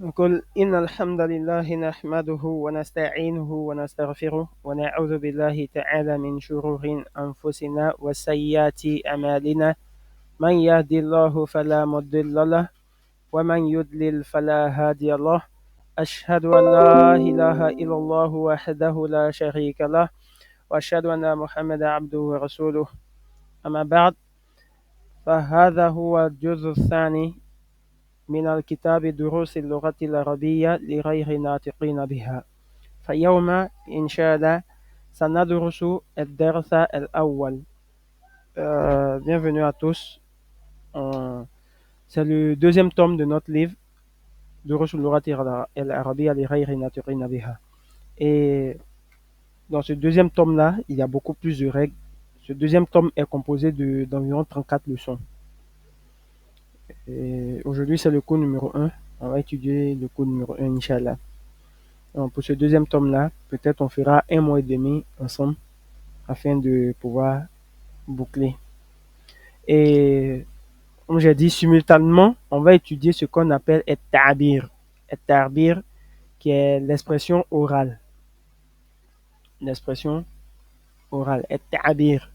نقول إن الحمد لله نحمده ونستعينه ونستغفره ونعوذ بالله تعالى من شرور أنفسنا وسيئات أعمالنا من يهدي الله فلا مضل له ومن يضلل فلا هادي له أشهد أن لا إله إلا الله وحده لا شريك له وأشهد أن محمدا عبده ورسوله أما بعد فهذا هو الجزء الثاني من الكتاب دروس اللغة العربية لغير ناطقين بها فاليوم إن شاء الله سندرس الدرس الأول. Bienvenue à tous. Euh, c'est le deuxième tome de notre livre دروس اللغة العربية لغير ناطقين بها. Et dans ce deuxième tome-là, il y a beaucoup plus de règles. Ce deuxième tome est composé d'environ 34 leçons. Et aujourd'hui, c'est le cours numéro 1. On va étudier le cours numéro 1, Inch'Allah. Donc, pour ce deuxième tome-là, peut-être on fera 1 mois et demi ensemble afin de pouvoir boucler. Et comme j'ai dit, simultanément, on va étudier ce qu'on appelle et-ta'bir. Et-ta'bir, qui est l'expression orale. L'expression orale. Et-ta'bir.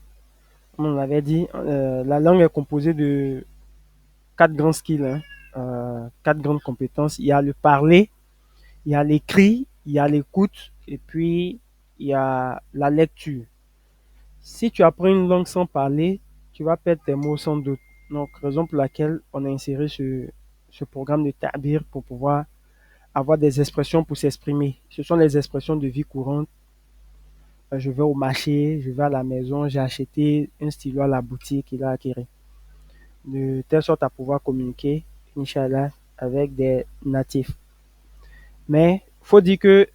Comme on l'avait dit, la langue est composée de 4 grands skills, hein, 4 grandes compétences. Il y a le parler, il y a l'écrit, il y a l'écoute, et puis il y a la lecture. Si tu apprends une langue sans parler, tu vas perdre tes mots sans doute. Donc, raison pour laquelle on a inséré ce programme de ta'bir pour pouvoir avoir des expressions pour s'exprimer. Ce sont les expressions de vie courante. Je vais au marché, je vais à la maison, j'ai acheté un stylo à la boutique, il a acquis. De telle sorte à pouvoir communiquer, Inch'Allah, avec des natifs. Mais faut dire que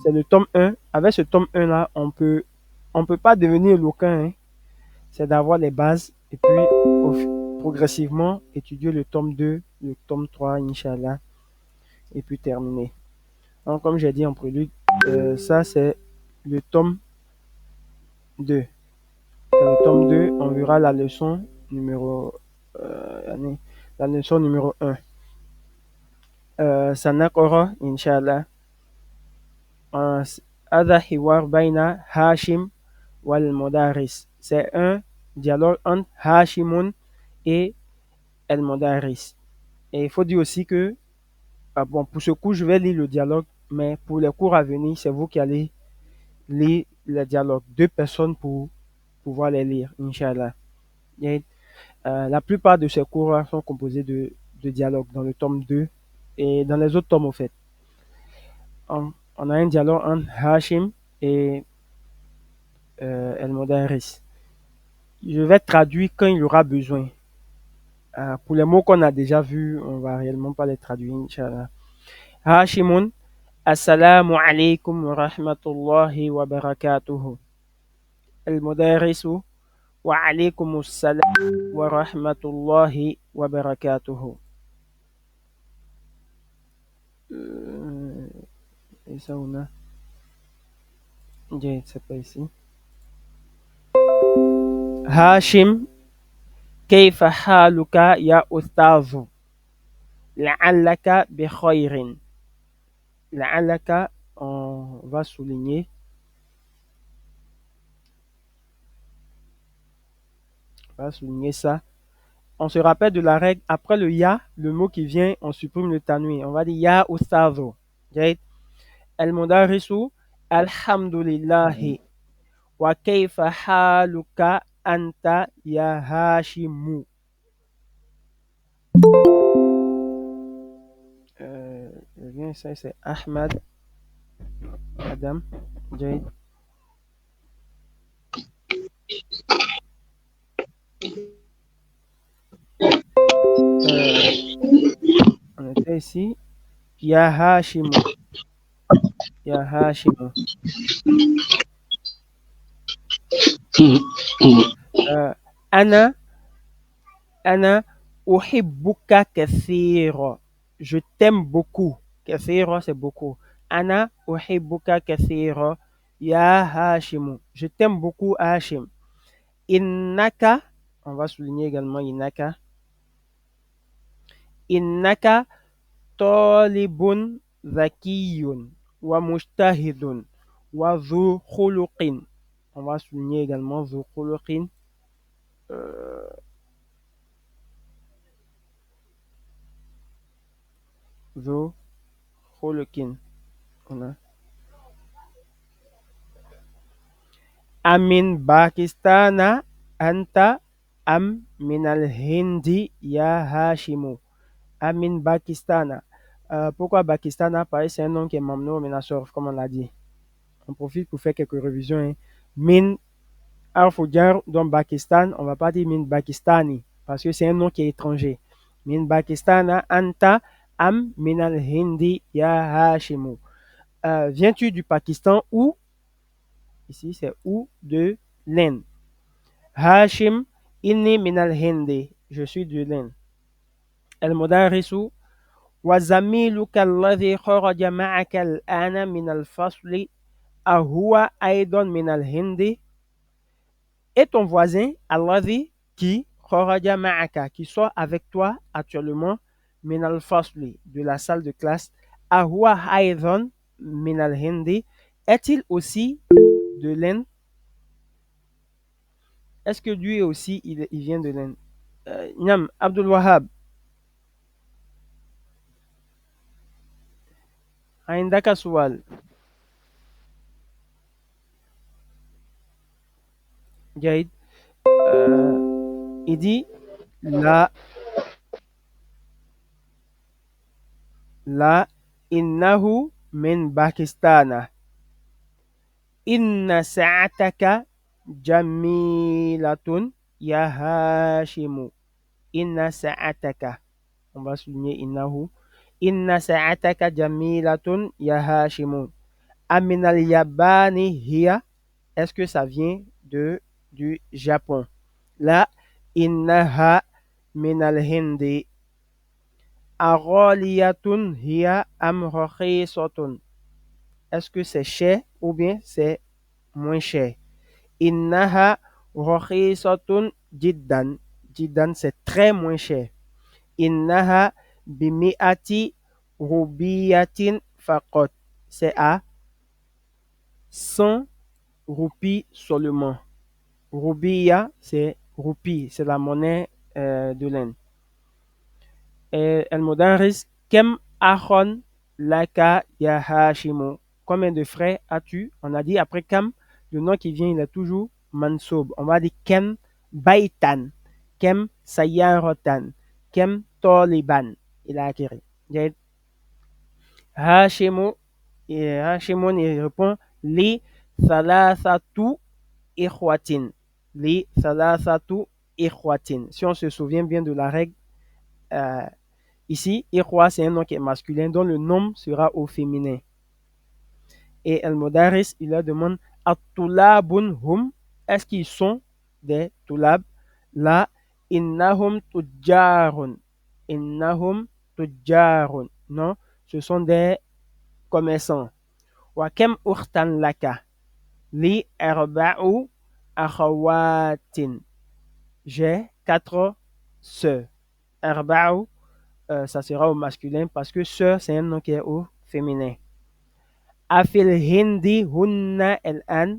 c'est le tome 1. Avec ce tome 1 là, on peut pas devenir éloquent, hein. C'est d'avoir les bases et puis progressivement étudier le tome 2, le tome 3, Inch'Allah, et puis terminer. Donc, comme j'ai dit en prélude, ça c'est le tome 2. C'est le tome 2, on verra la leçon numéro, la leçon numéro 1. سنقرأ إن شاء الله هذا حوار بين هاشم والمدرس. C'est un dialogue entre Hashimun et El Modaris. Et il faut dire aussi que, bon, pour ce cours, je vais lire le dialogue, mais pour les cours à venir, c'est vous qui allez lire le dialogue. 2 personnes pour pouvoir les lire, Inch'Allah. Et, la plupart de ces cours sont composés de dialogues dans le tome 2 et dans les autres tomes, au fait. On a un dialogue entre Hashim et El Modaris. Je vais traduire quand il y aura besoin. Pour les mots qu'on a déjà vus, on va réellement pas les traduire, Inch'Allah. Hashimun, assalamu alaikum wa rahmatullahi wa barakatuhu. Al-Mudarisu, wa alaikum assalam wa rahmatullahi wa barakatuhu. Et ça, on a. C'est pas ici. Hashim, كيف حالك يا أستاذ؟ لعلك بخير. لعلك, on va souligner. On va souligner ça. On se rappelle de la règle, après le ya, le mot qui vient, on supprime le tanwi. On va dire ya ustazo. Al-mudarisu, alhamdulillahi. Wa kayfa haluka anta ya hashimu. Ça c'est Ahmad Adam. Jade. On était ici. Ya hashimu. Ya hashimu. Ana uhibbuka kathira. Je t'aime beaucoup. Kathira, c'est beaucoup. Ana uhibbuka kathira. Ya Hashimu. Je t'aime beaucoup, Hashim. Innaka, on va souligner également Innaka. Innaka طالب ذكي ومجتهد وذو خلق. On va souligner également ذو خلق. ذو خلق. Voilà. Amin Pakistana anta am minal hindi ya Hashimu. Amin Pakistana. Pourquoi Pakistana? Parce que c'est un nom qui est mamnou minassorf, comme on l'a dit. On profite pour faire quelques révisions. Hein. Min Arfoujar, dans Pakistan, on va pas dire Min Pakistani, parce que c'est un nom qui est étranger. Min Pakistana anta am minal hindi ya Hashimu. Viens-tu du Pakistan ou, ici c'est ou de l'Inde. Hashim, inni minal hindi, je suis de l'Inde. المدرس وزميلك الذي خرج معك الآن من الفصل أهو أيضا من الهند. Et ton voisin, alladhi, qui kharaja ma'aka, qui sort avec toi actuellement, min al-fasli, de la salle de classe, ahwa aydhan min al-hindi, est-il aussi de l'Inde? Est-ce que lui aussi, il vient de l'Inde? Niam, Abdul Wahab, عندك سؤال. جيد. Il dit la innahu min Pakistan. Inna sa'ataka jamilatun ya Hashimu. Inna sa'ataka. On va souligner innahu. Inna sa'ataka jamilatun ya Hashimu. Aminal yabani hiya. Est-ce que ça vient du Japon? La innaha minal hindi. Aghaliyatun hiya am rakhisatun. Est-ce que c'est cher ou bien c'est moins cher? Innaha rakhisatun jiddan. Jiddan, c'est très moins cher. Innaha bimi'ati rubiyatin faqat. C'est à 100 roupies seulement. Rubiya, c'est roupie, c'est la monnaie de l'Inde. El-Mudaris, kem achon laka ya Hashimu. Combien de frères as-tu? On a dit après kam, le nom qui vient, il est toujours mansoub. On va dire kem baitan, kem sayarotan, kem taliban. Il a acquis. Hashimu, et Hashimun, il répond li thalathatu ikhwatin. Li thalathatu ikhwatin. Si on se souvient bien de la règle, euh, ici, ikhwa, c'est un nom qui est masculin, dont le nom sera au féminin. Et Al-Mudaris, il leur demande At-tulabun hum, est-ce qu'ils sont des tulab? La innahum tujjarun. Innahum tujjarun. Non, ce sont des commerçants. Wa kem ukhtan laka? Li arba'u akhawatin. J'ai 4 sœurs. Arba'u, ça sera au masculin parce que sœur, c'est un nom qui est au féminin. Afil hindi hunna el-an.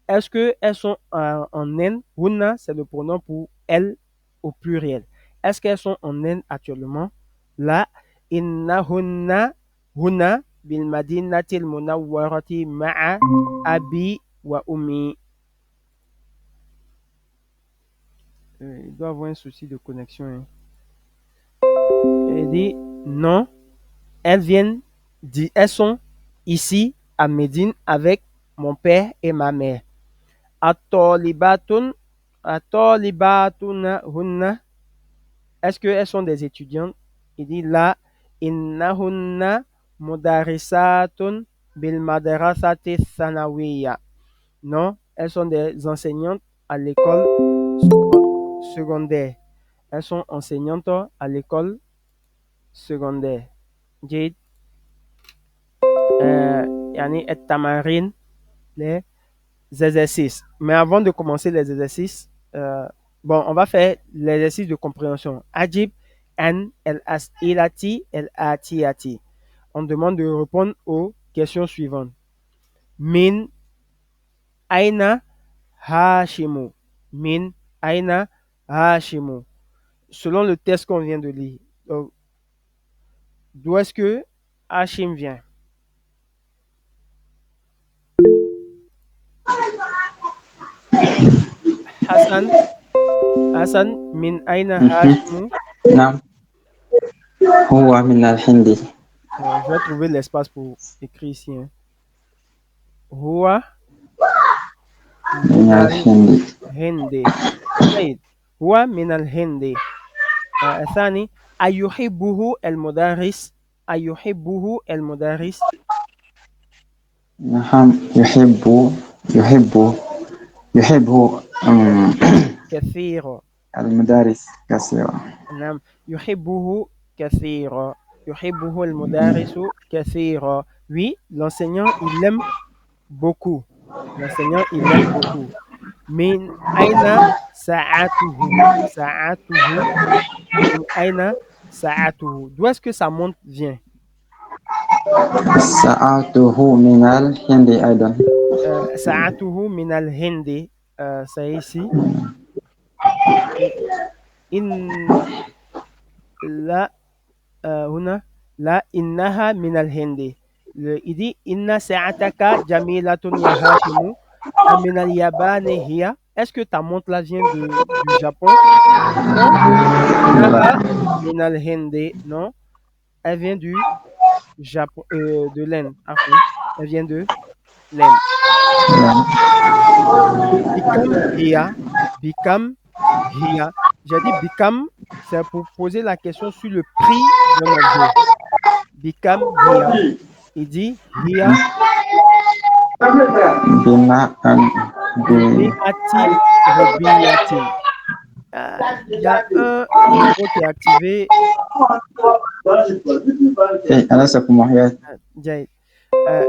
Est-ce qu'elles sont en Inde? Hunna, c'est le pronom pour elles au pluriel. Est-ce qu'elles sont en Inde actuellement? La inna hunna bil madinatil munawwarati ma'a abi wa ummi. Il doit avoir un souci de connexion. Hein. Il dit non, elles sont ici à Médine avec mon père et ma mère. Atolibatun, atolibatuna hunna. Est-ce qu'elles sont des étudiantes? Il dit là, innahunna mudarisatun bil madrasati thanawiya. Non, elles sont des enseignantes à l'école secondaire. Elles sont enseignantes à l'école secondaire. Jade, yani et tamarin, les exercices. Mais avant de commencer les exercices, bon, on va faire l'exercice de compréhension. Ajib, an al-as'ilati al-atiyati. On demande de répondre aux questions suivantes. Min aina Hashimu. Min aina Hashimu. Selon le test qu'on vient de lire. Donc, d'où est-ce que Hashim vient? Hassan, Hassan, min aina Hashimu. نعم هو من الهند Je vais trouver l'espace pour écrire ici. Hein. Huwa من minal الهند hindi. طيب. هو من الهند. الثاني أيحبه المدرس أيحبه المدرس نعم يحب يحب كثيرا. المدارس كثيرا نعم يحبه كثيرا. يحبه المدرس كثيرا. Oui, l'enseignant, il l'aime beaucoup. L'enseignant, il l'aime beaucoup. من أين ساعته ساعته من أين ساعته. D'où est-ce que sa montre vient? سألته من الهند أيضا ساعته من الهند. C'est ici. إن لا هنا لا إنها من الهند. Il dit إن ساعتك جميلة يا هاشم من اليابان هي. Est-ce que ta montre là vient du Japon? Non. إنها لا من الهند. Non. Elle vient du Japon, de l'Inde. Afou. Elle vient de l'Inde. لا Become here. Become here. J'ai dit become, c'est pour poser la question sur le prix d'un objet. Become here. Il dit here بما أن bimi'ati rubiyatin. Il y a un micro qui est activé. أنا سأكون Jay. Euh,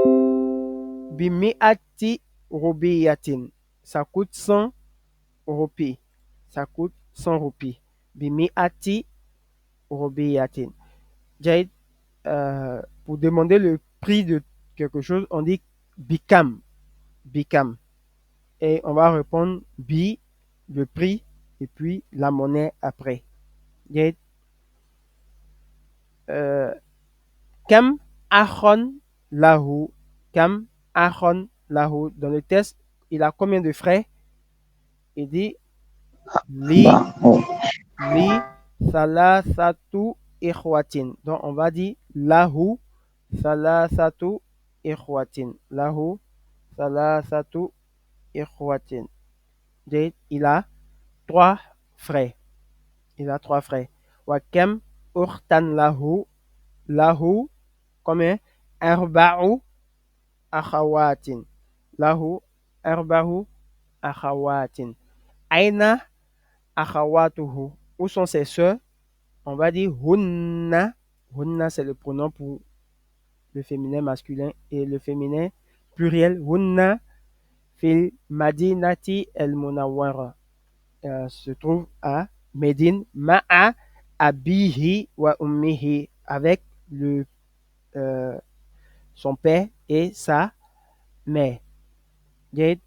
bimi'ati rubiyatin. Ça coûte 100 roupies. Ça coûte 100 roupies. Bimi'ati rubiyatin. Jay, pour demander le prix de quelque chose, on dit bikam. Bikam. Et on va répondre bi, le prix, et puis la monnaie après. Jay, kam achon lahu. Kam achon lahu. Dans le test, il a combien de frères? Il dit li, li, salasatu ikhwatin. Donc, on va dire lahu, salasatu ikhwatin. Lahu, salasatu ikhwatin. Il a trois frères. Il a trois frères. Wa kam ukhtan lahu, lahu, combien? Arba'u akhawatin. Lahu, arba'u akhawatin. Aina akhawatuhu. Où sont ses sœurs? On va dire hunna. Hunna, c'est le pronom pour le féminin masculin et le féminin pluriel. Hunna fil madinati el munawwara. Se trouve à Médine, ma'a abihi wa ummihi, avec le, euh, son père et sa mère. Il y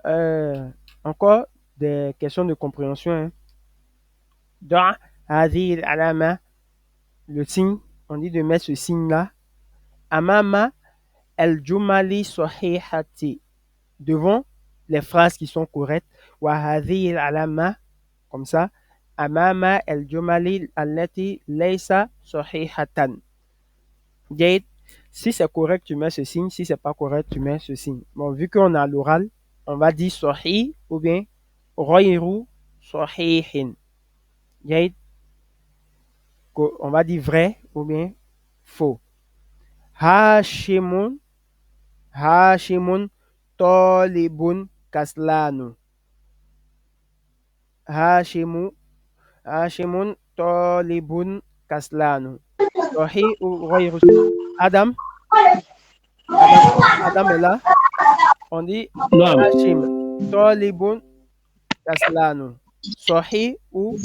a encore des questions de compréhension. Hein. Dans هذه العلامة, le signe, on dit de mettre ce signe-là. Amama el-jumali sahihati, devant les phrases qui sont correctes. Wa hadhihi al-alama, comme ça. Amama el-jumali allati laysa sahihatan. Jade, si c'est correct, tu mets ce signe. Si c'est pas correct, tu mets ce signe. Bon, vu qu'on a l'oral, on va dire sahih ou bien ghayru sahihin. Jade, on va dire vrai ou bien faux. Hashimun, Hashimun talibun kaslanu. Hashimu, Hashimun talibun kaslanu. Sahih ou ghayru. Adam, Adam, Adam est là. On dit نعم Hashim talibun kaslanu. Sahih ou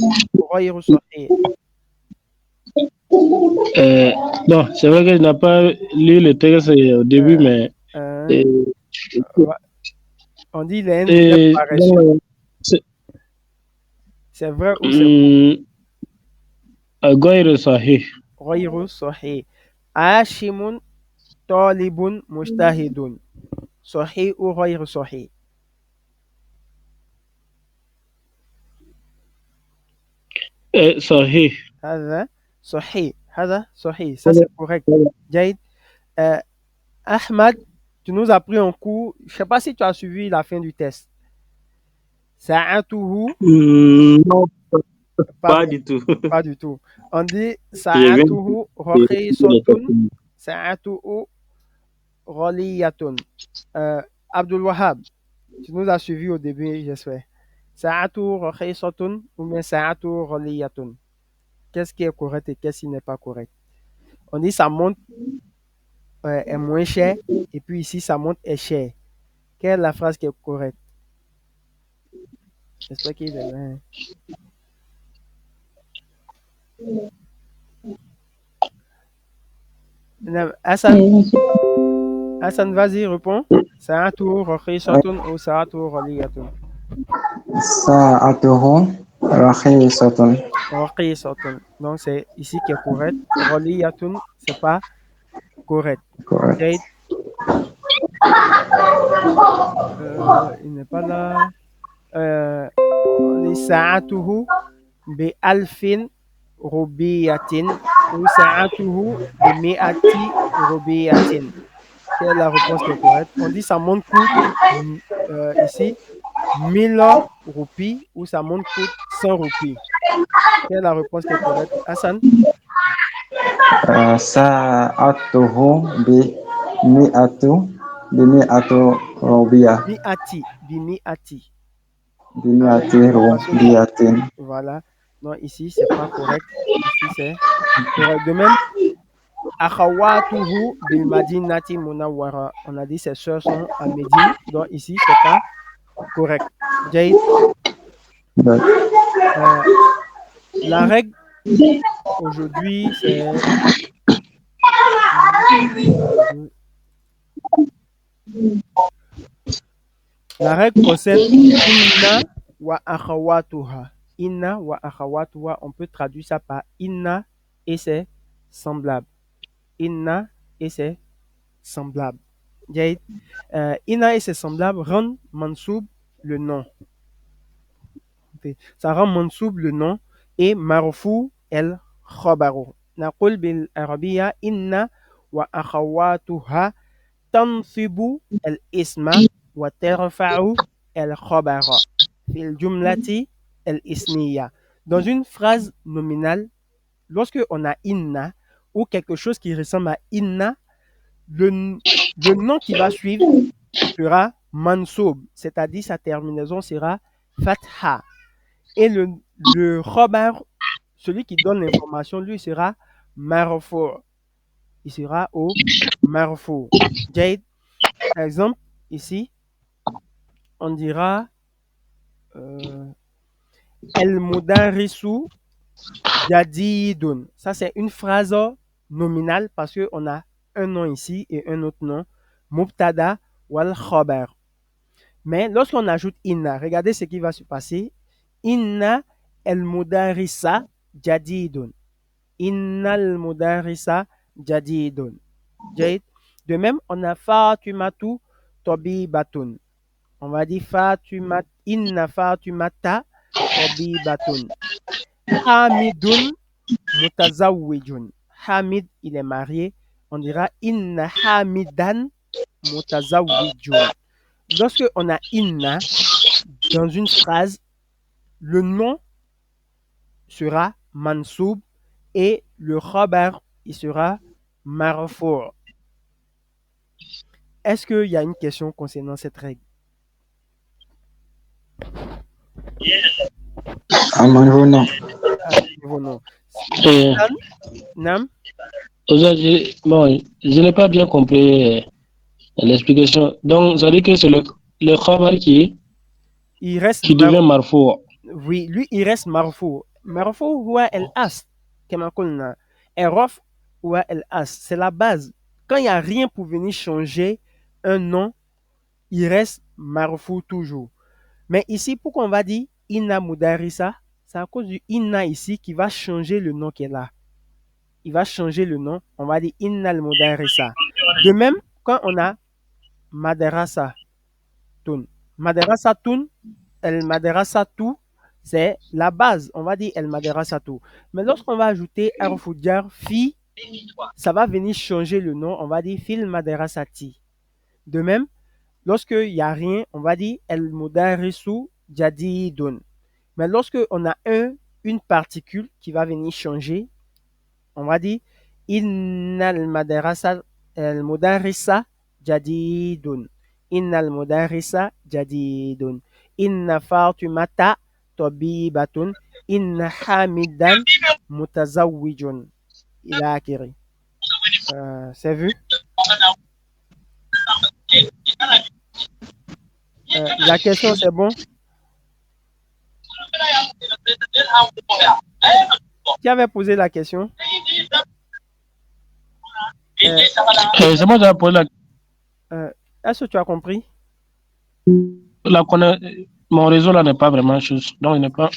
ghayru sahih. Euh, bon, c'est vrai que je n'ai pas lu le texte au début, Euh, mais euh, euh, on dit il est un verbe paresseux. bon, c'est C'est vrai ou c'est faux? غير صحيح. غير صحيح. هاشم طالب مجتهد. صحيح ou غير صحيح؟ صحيح. هذا صحيح. هذا صحيح. Ça, c'est correct. جيد. Euh, Ahmad, tu nous as pris un cours. Je ne sais pas si tu as suivi la fin du test. Sa'atuhu, Non, pas pas bien, du tout. pas du tout. On dit Je viens Sa'atuhu de les rakhisatun. questions. Sa'atuhu ghaliyatun. Abdul Wahab, tu nous as suivi au début, j'espère. Sa'atuhu rakhisatun ou bien Sa'atuhu ghaliyatun. Qu'est-ce qui est correct et qu'est-ce qui n'est pas correct? On dit sa montre est moins chère et puis ici sa montre est chère. Quelle est la phrase qui est correcte? J'espère qu'il est là, hein. Hassan, Hassan, vas-y, réponds. Sa'atu rakhisatun ou sa'atu ghaliyatun? ساعته رخيصة. Rakhisatun. Donc, c'est ici qui est correct. Ghaliyatun, c'est pas correct. Correct. Jade, il n'est pas là. On dit sa'atuhu bi alfin rubiyatin ou sa'atuhu bi mi'ati rubiyatin. Quelle est la réponse qui est correcte? On dit sa montre coûte ici 1000 roupies ou sa montre coûte 100 roupies. Quelle est la réponse qui est correcte? Hassan? ساعته بمئة بمئة روبية. Mi'ati, bimi'ati. بمئة Parce que, روبية. voilà. Non, ici, c'est pas correct. Ici, c'est correct. De même, akhawatuhu bil madinati munawwara. On a dit ses sœurs sont à Médine. Donc, ici, c'est pas correct. Jade, But euh, la règle aujourd'hui, c'est la règle concerne inna wa akhawatuha. Inna wa akhawatuha, on peut traduire ça par inna et c'est semblable. Inna et c'est semblable. Jade. Inna et ses semblables rendent mansoub le nom. Ça rend mansoub le nom et marfou el khabaru. نقول بالعربية إن وأخواتها تنصب الاسم وترفع الخبر في الجملة الاسمية. Dans une phrase nominale, lorsque on a inna ou quelque chose qui ressemble à inna, le, le nom qui va suivre sera mansoub, c'est-à-dire sa terminaison sera fatha. Et le khabar, celui qui donne l'information, lui sera marfou. Il sera au marfou. Jade, par exemple, ici, on dira El mudarisu jadidun. Ça, c'est une phrase nominale parce qu'on a un nom ici et un autre nom. Mubtada wal khabar. Mais lorsqu'on ajoute inna, regardez ce qui va se passer. Inna el mudarisa jadidun. Inna el mudarisa jadidun. Jade. De même, on a Fatumatu Tobibatun. On va dire Fatumat, Inna Fatumata Tobibatun. Hamidun Mutazawijun. Hamid, il est marié. On dira Inna Hamidan Mutazawijun. Lorsque on a Inna dans une phrase, le nom sera mansoub et le khabar, il sera marfour. Est-ce qu'il y a une question concernant cette règle? أمرنا À ce niveau, non. Euh, Hassan, Nam, Aujourd'hui, bon, je n'ai pas bien compris l'explication. Donc, ça veut dire que c'est le khabar il reste qui devient marfou. oui, lui, il reste marfou. Marfou هو الأصل كما قلنا. Erof ou el-as, c'est la base. Quand il n'y a rien pour venir changer un nom, il reste marfou toujours. Mais ici, pourquoi on va dire inna mudarisa? C'est à cause du inna ici qui va changer le nom qui est là. Il va changer le nom. On va dire inna al-mudarisa. De même, quand on a madrasa tun. Madrasa tun, el madrasa tout, c'est la base. On va dire el madrasa tout. Mais lorsqu'on va ajouter arfudjar fi, ça va venir changer le nom. On va dire fil madrasati. De même, lorsqu'il n'y a rien, on va dire el mudarisu jadidun. Mais lorsque on a une particule qui va venir changer, on va dire innal madrasa el mudarrisa jadidun. Innal mudarrisa jadidun. Inna fatimata tabibatun. Inna hamidan mutazawwijun. Ila akhiri. C'est vu? La question, c'est bon? Qui avait posé la question? C'est moi qui ai posé la Est-ce que tu as compris? Mon réseau là n'est pas vraiment juste, donc il n'est pas.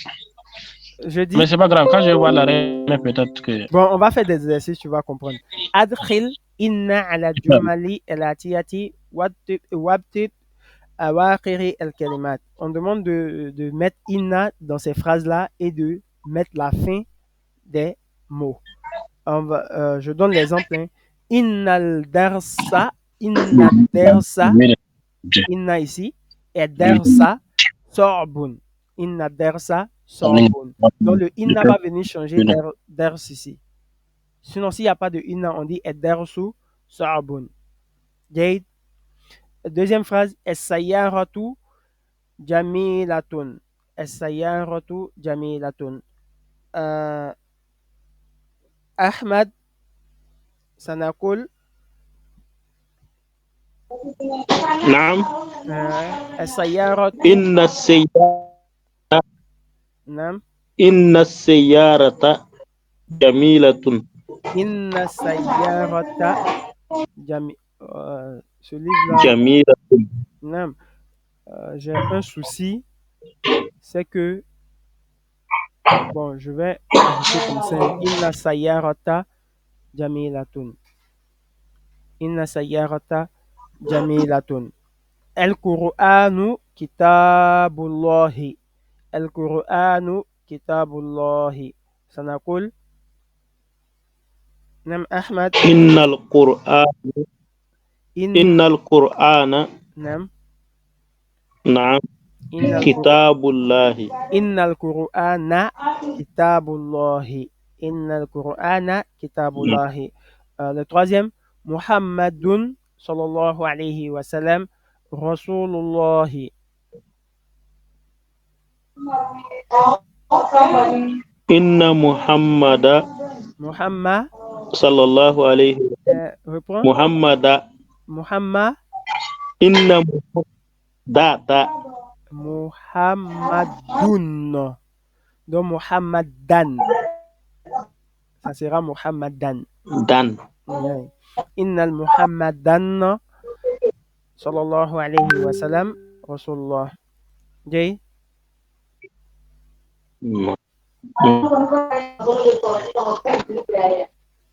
Je dis. Mais c'est pas grave, quand je vois l'arrêt, peut-être que. Bon, on va faire des exercices, tu vas comprendre. Adkhil inna ala jumali elatiyati wabtit awaqiri el kalimat. On demande de mettre inna dans ces phrases-là et de mettre la fin des mots. Je donne l'exemple. Hein. Innal darsa, inna dersa, inna ici, et dersa, sorbun. Inna dersa, sorbun. Donc le inna va venir changer ders ici. Sinon, s'il n'y a pas de inna, on dit et dersu, sorbun. Deuxième phrase, es-sayyaratu jamilatun. Es-sayyaratu jamilatun. Ahmad سنقول نعم السيارة نعم إن السيارة جميلة إن السيارة ce livre-là جميلة نعم j'ai un souci, c'est que bon, je vais ajouter comme ça Inna sayyarata jamilatun. Inna sayyarata jamilatun. Al-Qur'anu kitabullahi. Al-Qur'anu kitabullahi. سنقول نعم أحمد إن القرآن نعم نعم كتاب الله إن القرآن كتاب الله إن القرآن كتاب الله. Le troisième محمد صلى الله عليه وسلم رسول الله. إن محمد صلى الله عليه وسلم محمد إن محمدun. Donc Muhammadan. Ça sera Muhammadan. Dan. Innal Muhammadan sallallahu alayhi wa sallam Rasulullah. Jay?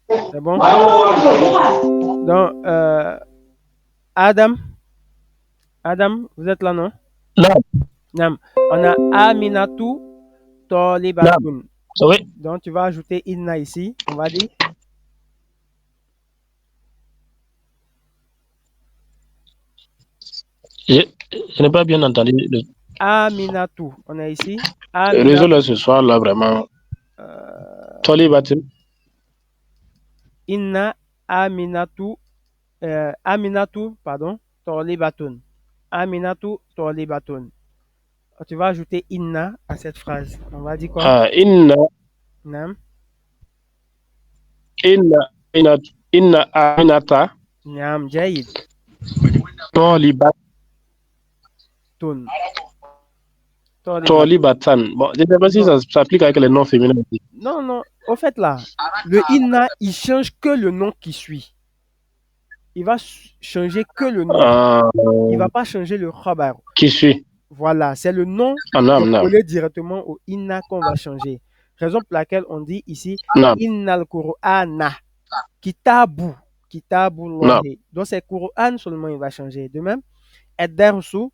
C'est bon? Donc, Adam, vous êtes là, non? Non. On a Aminatu Tolibatun. Oui. Donc, tu vas ajouter Inna ici. On va dire. Je n'ai pas bien entendu. Aminatu. On est ici. Le réseau là ce soir, là, vraiment. Tolibatun. Inna Aminatu. Aminatu, pardon. Tolibatun. Aminatu Tolibatun. Tu vas ajouter Inna à cette phrase. On va dire quoi? Inna. Nam. Inna Aminata. Nam, Jayid. Tolibatun. Tolibatan. Bon, je ne sais pas si ça s'applique avec les noms féminins aussi. Non, non. Au fait, là, le inna, il change que le nom qui suit. Il va changer que le nom. Il ne va pas changer le khabar. Qui suit. Voilà, c'est le nom collé directement au inna qu'on va changer. Raison pour laquelle on dit ici innal Qur'ana kitabu. Kitabullahi. Donc c'est Qur'an seulement il va changer. De même, ad-darsu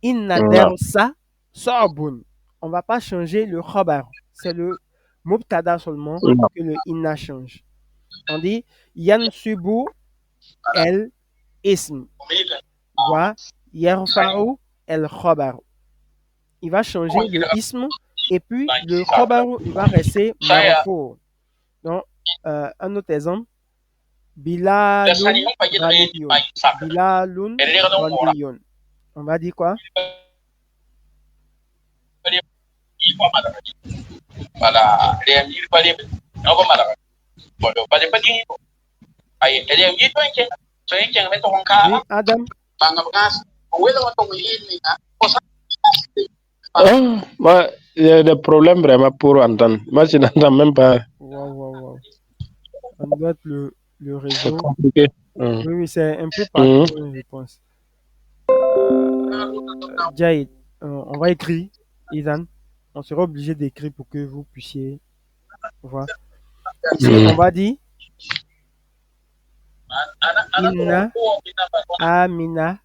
inna darsa sabun. On ne va pas changer le khabar. C'est le mubtada seulement que le inna change. On dit yansubu el ism wa yarfa'u el khabar. Il va changer le ism et puis le khabar il va rester marfou. Donc un autre exemple, Bilalun ghaniyun. Bilalun ghaniyun. On va dire quoi? Oui, Adam. Moi, j'ai des problèmes vraiment pour entendre. Moi, je n'entends même pas. Wow. On doit être le réseau. C'est compliqué. Oui, c'est un peu partout, je pense. Jaïd, on va écrire, Isan. On sera obligé d'écrire pour que vous puissiez voir. Ici, on va dire Inna Aminata.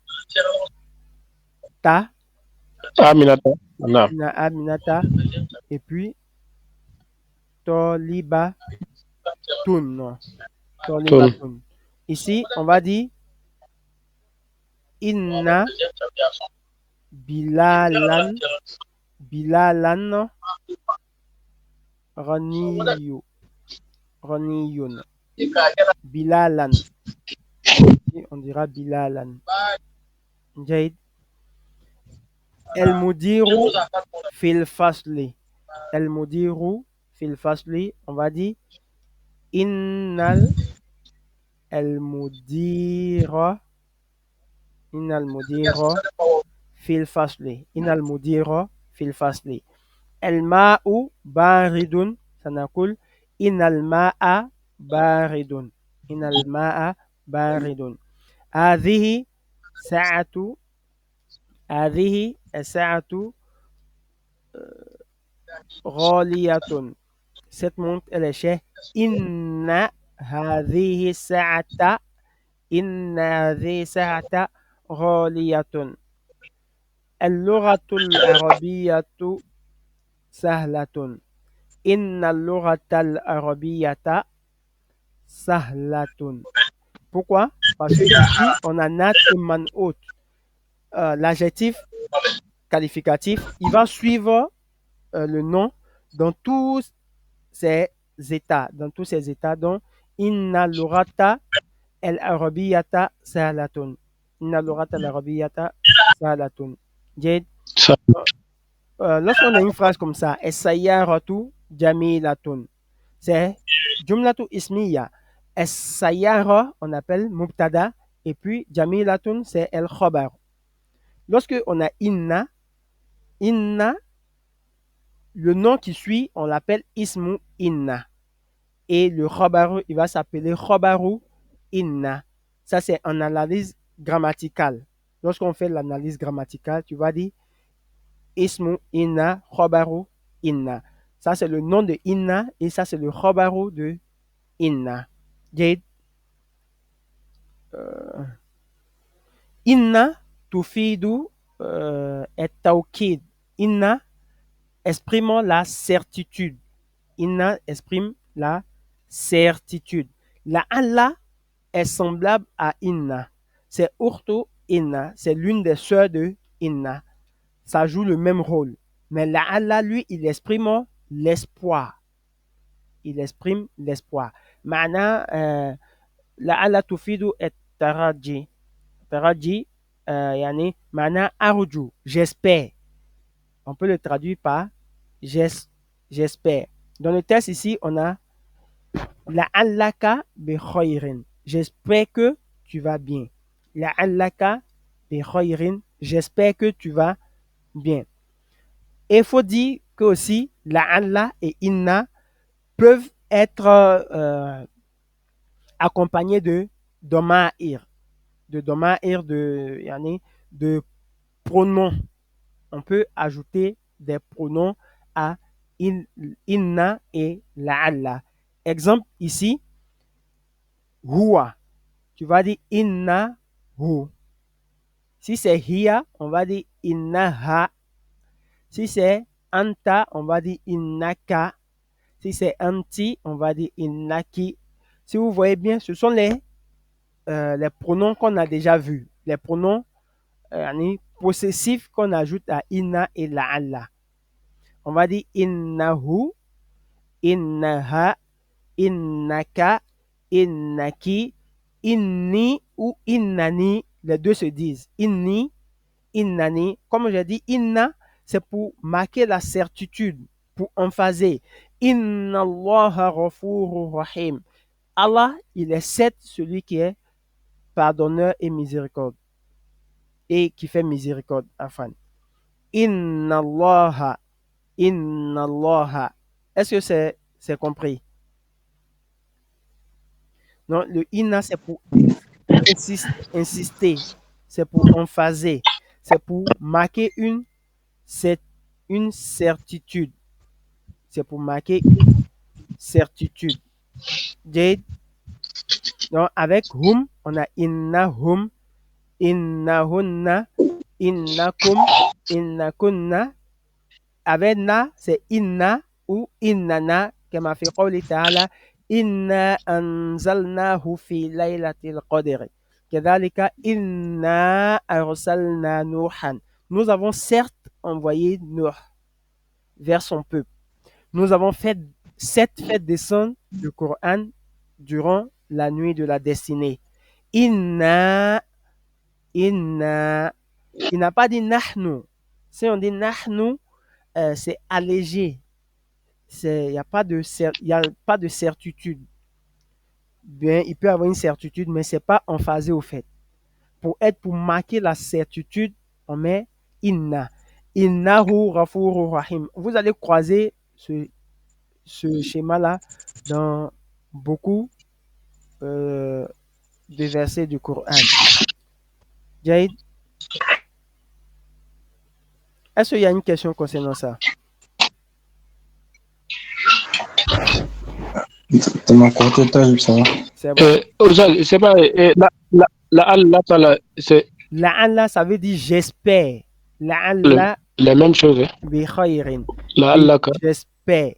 Inna Aminata. Et puis Toliba Tun. Ici, on va dire Inna Bilalan Raniyun. Bilalan. On dira Bilalan. Jaid. El Mudiru fil fasli. El Mudiru fil fasli. On va dire Innal El Mudira fil fasli. Innal Mudira fil fasli. El Ma'u baridun. Sanakul. Innal Ma'a baridun. Innal Ma'a baridun. هذه ساعة الساعة غالية. Cette montre elle est chère. إن هذه الساعة غالية. اللغة العربية سهلة. إن اللغة العربية سهلة. Pourquoi? Parce que ici, on a nat et man'ut. L'adjectif qualificatif, il va suivre le nom dans tous ces états. Donc, inna lurata el arabiyata salatun. Inna lurata el arabiyata salatun. Lorsqu'on a une phrase comme ça, es-sayyaratu jamilatun. C'est jumlatu ismiya. Es-sayyara, on appelle mubtada, et puis jamilatun, c'est el khabar. Lorsque on a inna, le nom qui suit, on l'appelle ismu inna. Et le khabaru, il va s'appeler khabaru inna. Ça, c'est en analyse grammaticale. Lorsqu'on fait l'analyse grammaticale, tu vas dire ismu inna, khabaru inna. Ça, c'est le nom de inna et ça, c'est le khabaru de inna. Inna tufidu et-tawkid. Inna exprime la certitude. Inna exprime la certitude. La Allah est semblable à Inna. C'est Urtu Inna. C'est l'une des sœurs de Inna. Ça joue le même rôle. Mais la Allah, lui, il exprime l'espoir. Mana, la Allah tufidu et taraji. Taraji, yani, mana arju. J'espère. On peut le traduire par j'espère. Dans le texte ici, on a la'allaka bi khayrin. J'espère que tu vas bien. La'allaka bi khayrin. J'espère que tu vas bien. Et il faut dire que aussi, la'alla et inna peuvent être accompagnés de doma'ir, yani, de pronoms. On peut ajouter des pronoms à inna et la'alla. Exemple ici, huwa. Tu vas dire inna hu. Si c'est hiya, on va dire innaha. Si c'est anta, on va dire innaka. Si c'est anti, on va dire innaki. Si vous voyez bien, ce sont les pronoms qu'on a déjà vus. Les pronoms possessifs qu'on ajoute à inna et la'alla. On va dire innahu, innaha, innaka, innaki, inni ou innani. Les deux se disent inni, innani. Comme j'ai dit, inna, c'est pour marquer la certitude, pour emphaser. Inna Allah ghafurur rahim. Allah, il est certes celui qui est pardonneur et miséricorde. Et qui fait miséricorde, afin. Inna Allah, inna Allah. Est-ce que c'est compris? Non, le inna, c'est pour insister, c'est pour emphaser, c'est pour marquer une certitude. C'est pour marquer une certitude. Donc, avec hum, on a innahum, innahunna, innakum, innakunna. Avec na, c'est inna ou innana, كما في قوله تعالى إنا أنزلناه في ليلة القدر كذلك إنا أرسلنا نوحا. Nous avons certes envoyé Nuh vers son peuple. Nous avons fait descendre le Coran durant la nuit de la destinée. Inna, inna. Il n'a pas dit nahnu. Si on dit nahnu, c'est allégé. Il n'y a pas de certitude. Bien, il peut y avoir une certitude, mais ce n'est pas emphasé au fait. Pour marquer la certitude, on met inna. Innahu ghafurur rahim. Vous allez croiser ce schéma-là dans beaucoup de versets du Coran. Jaïd, est-ce qu'il y a une question concernant ça? De mon côté, ça va. C'est bon. C'est pas la Allah, c'est la Allah, ça veut dire j'espère. La Allah, la même chose. Bi khayrin. La Allah, j'espère.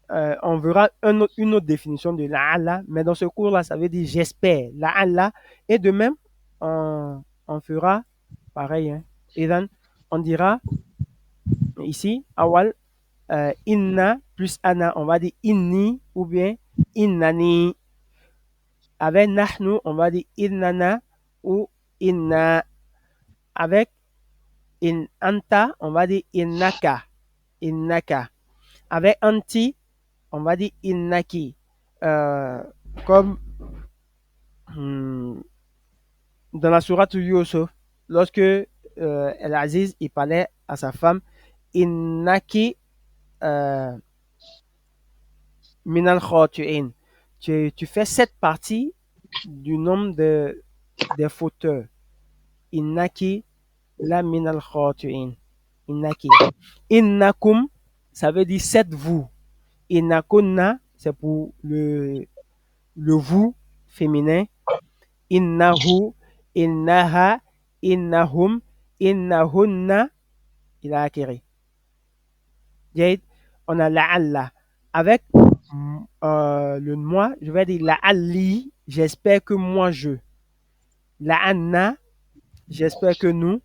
On verra une autre définition de la Allah, mais dans ce cours-là, ça veut dire j'espère. La Allah, et de même, on fera pareil. Hein. Et then, on dira ici, awal, inna plus ana, on va dire inni ou bien innani. Avec nahnu, on va dire innana ou inna. Avec in anta, on va dire innaka. Innaka. Avec anti, on va dire innaki. Comme dans la sourate Yusuf, lorsque El-Aziz il parlait à sa femme, innaki minal khati'in. Tu fais cette partie du nombre des fauteurs. Innaki la minal khati'in. Innaki. Innakum, ça veut dire c'est vous. Innakunna, c'est pour le vous féminin. Innahu, innaha, innahum, innahunna, il a acquéré. On a la'alla. Avec le moi, je vais dire la'alli, j'espère que moi je. La'anna, j'espère que nous.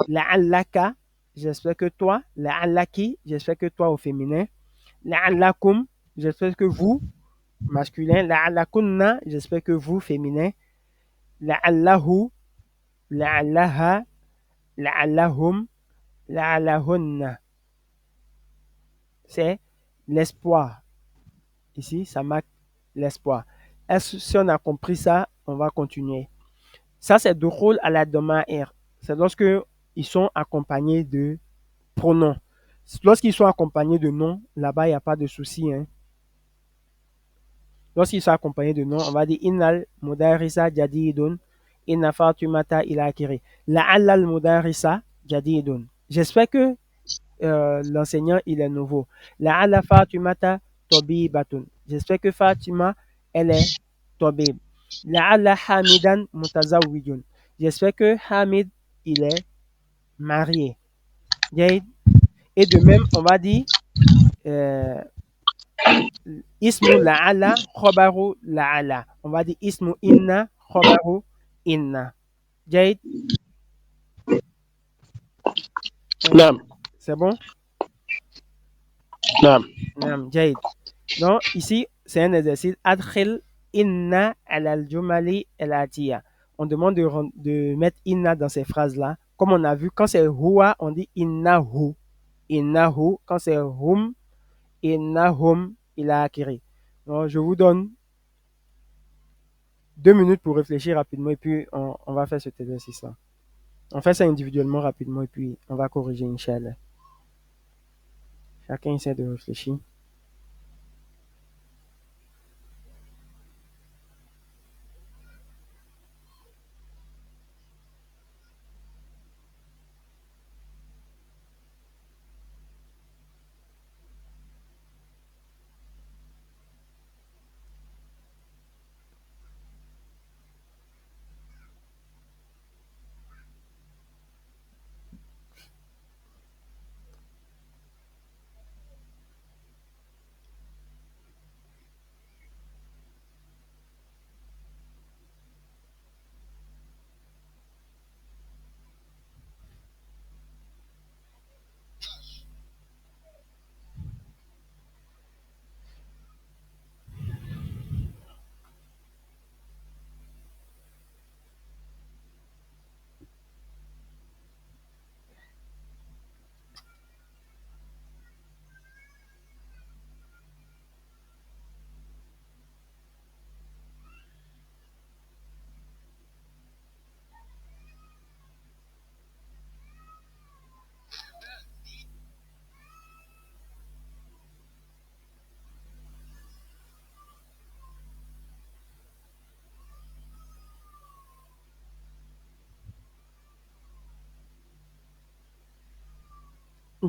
La'allaka, j'espère que toi. La'allaki, j'espère que toi au féminin. La'allakum, j'espère que vous, masculin. La'allakunna, j'espère que vous, féminin. La'allahu, la'allaha, la'allahum, la'allahunna. C'est l'espoir. Ici, ça marque l'espoir. Si on a compris ça, on va continuer. Ça, c'est dukhul à la doma'ir. C'est lorsque ils sont accompagnés de pronoms. lorsqu'ils sont accompagnés de noms, là-bas, il n'y a pas de souci. Hein. Lorsqu'ils sont accompagnés de noms, on va dire Innal mudarisa jadidun, inna fatumata ila akiri. La'alla al mudarisa jadidun. J'espère que l'enseignant, il est nouveau. La'alla fatumata tabibatun. J'espère que Fatima, elle est tabib. La'alla hamidan mutazawwijun. J'espère que Hamid, il est marié. Et de même, on va dire euh, ismu la'ala, khobaru la'ala. On va dire ismu inna, khobaru inna. Jade, نعم c'est bon? نعم Naam, Jade. Donc, ici, c'est un exercice. Adkhil inna al jumali al atiya. On demande de mettre inna dans ces phrases-là. Comme on a vu, quand c'est huwa, on dit innahu. Innahu. Quand c'est hum, innahum ila akiri. Donc, je vous donne 2 minutes pour réfléchir rapidement et puis on va faire cet exercice-là. On fait ça individuellement rapidement et puis on va corriger, Inch'Allah. Chacun essaie de réfléchir.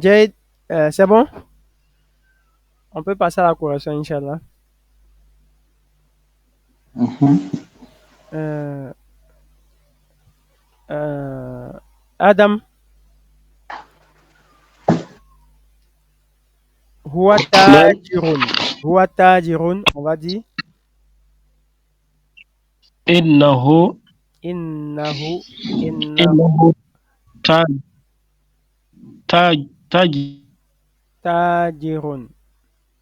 Jade, c'est bon? On peut passer à la correction, Inch'Allah. Euh, Adam, huwa نعم tajirun. Huwa tajirun, on va dire إنه innahu, إنه تاج تاجرا tajirun.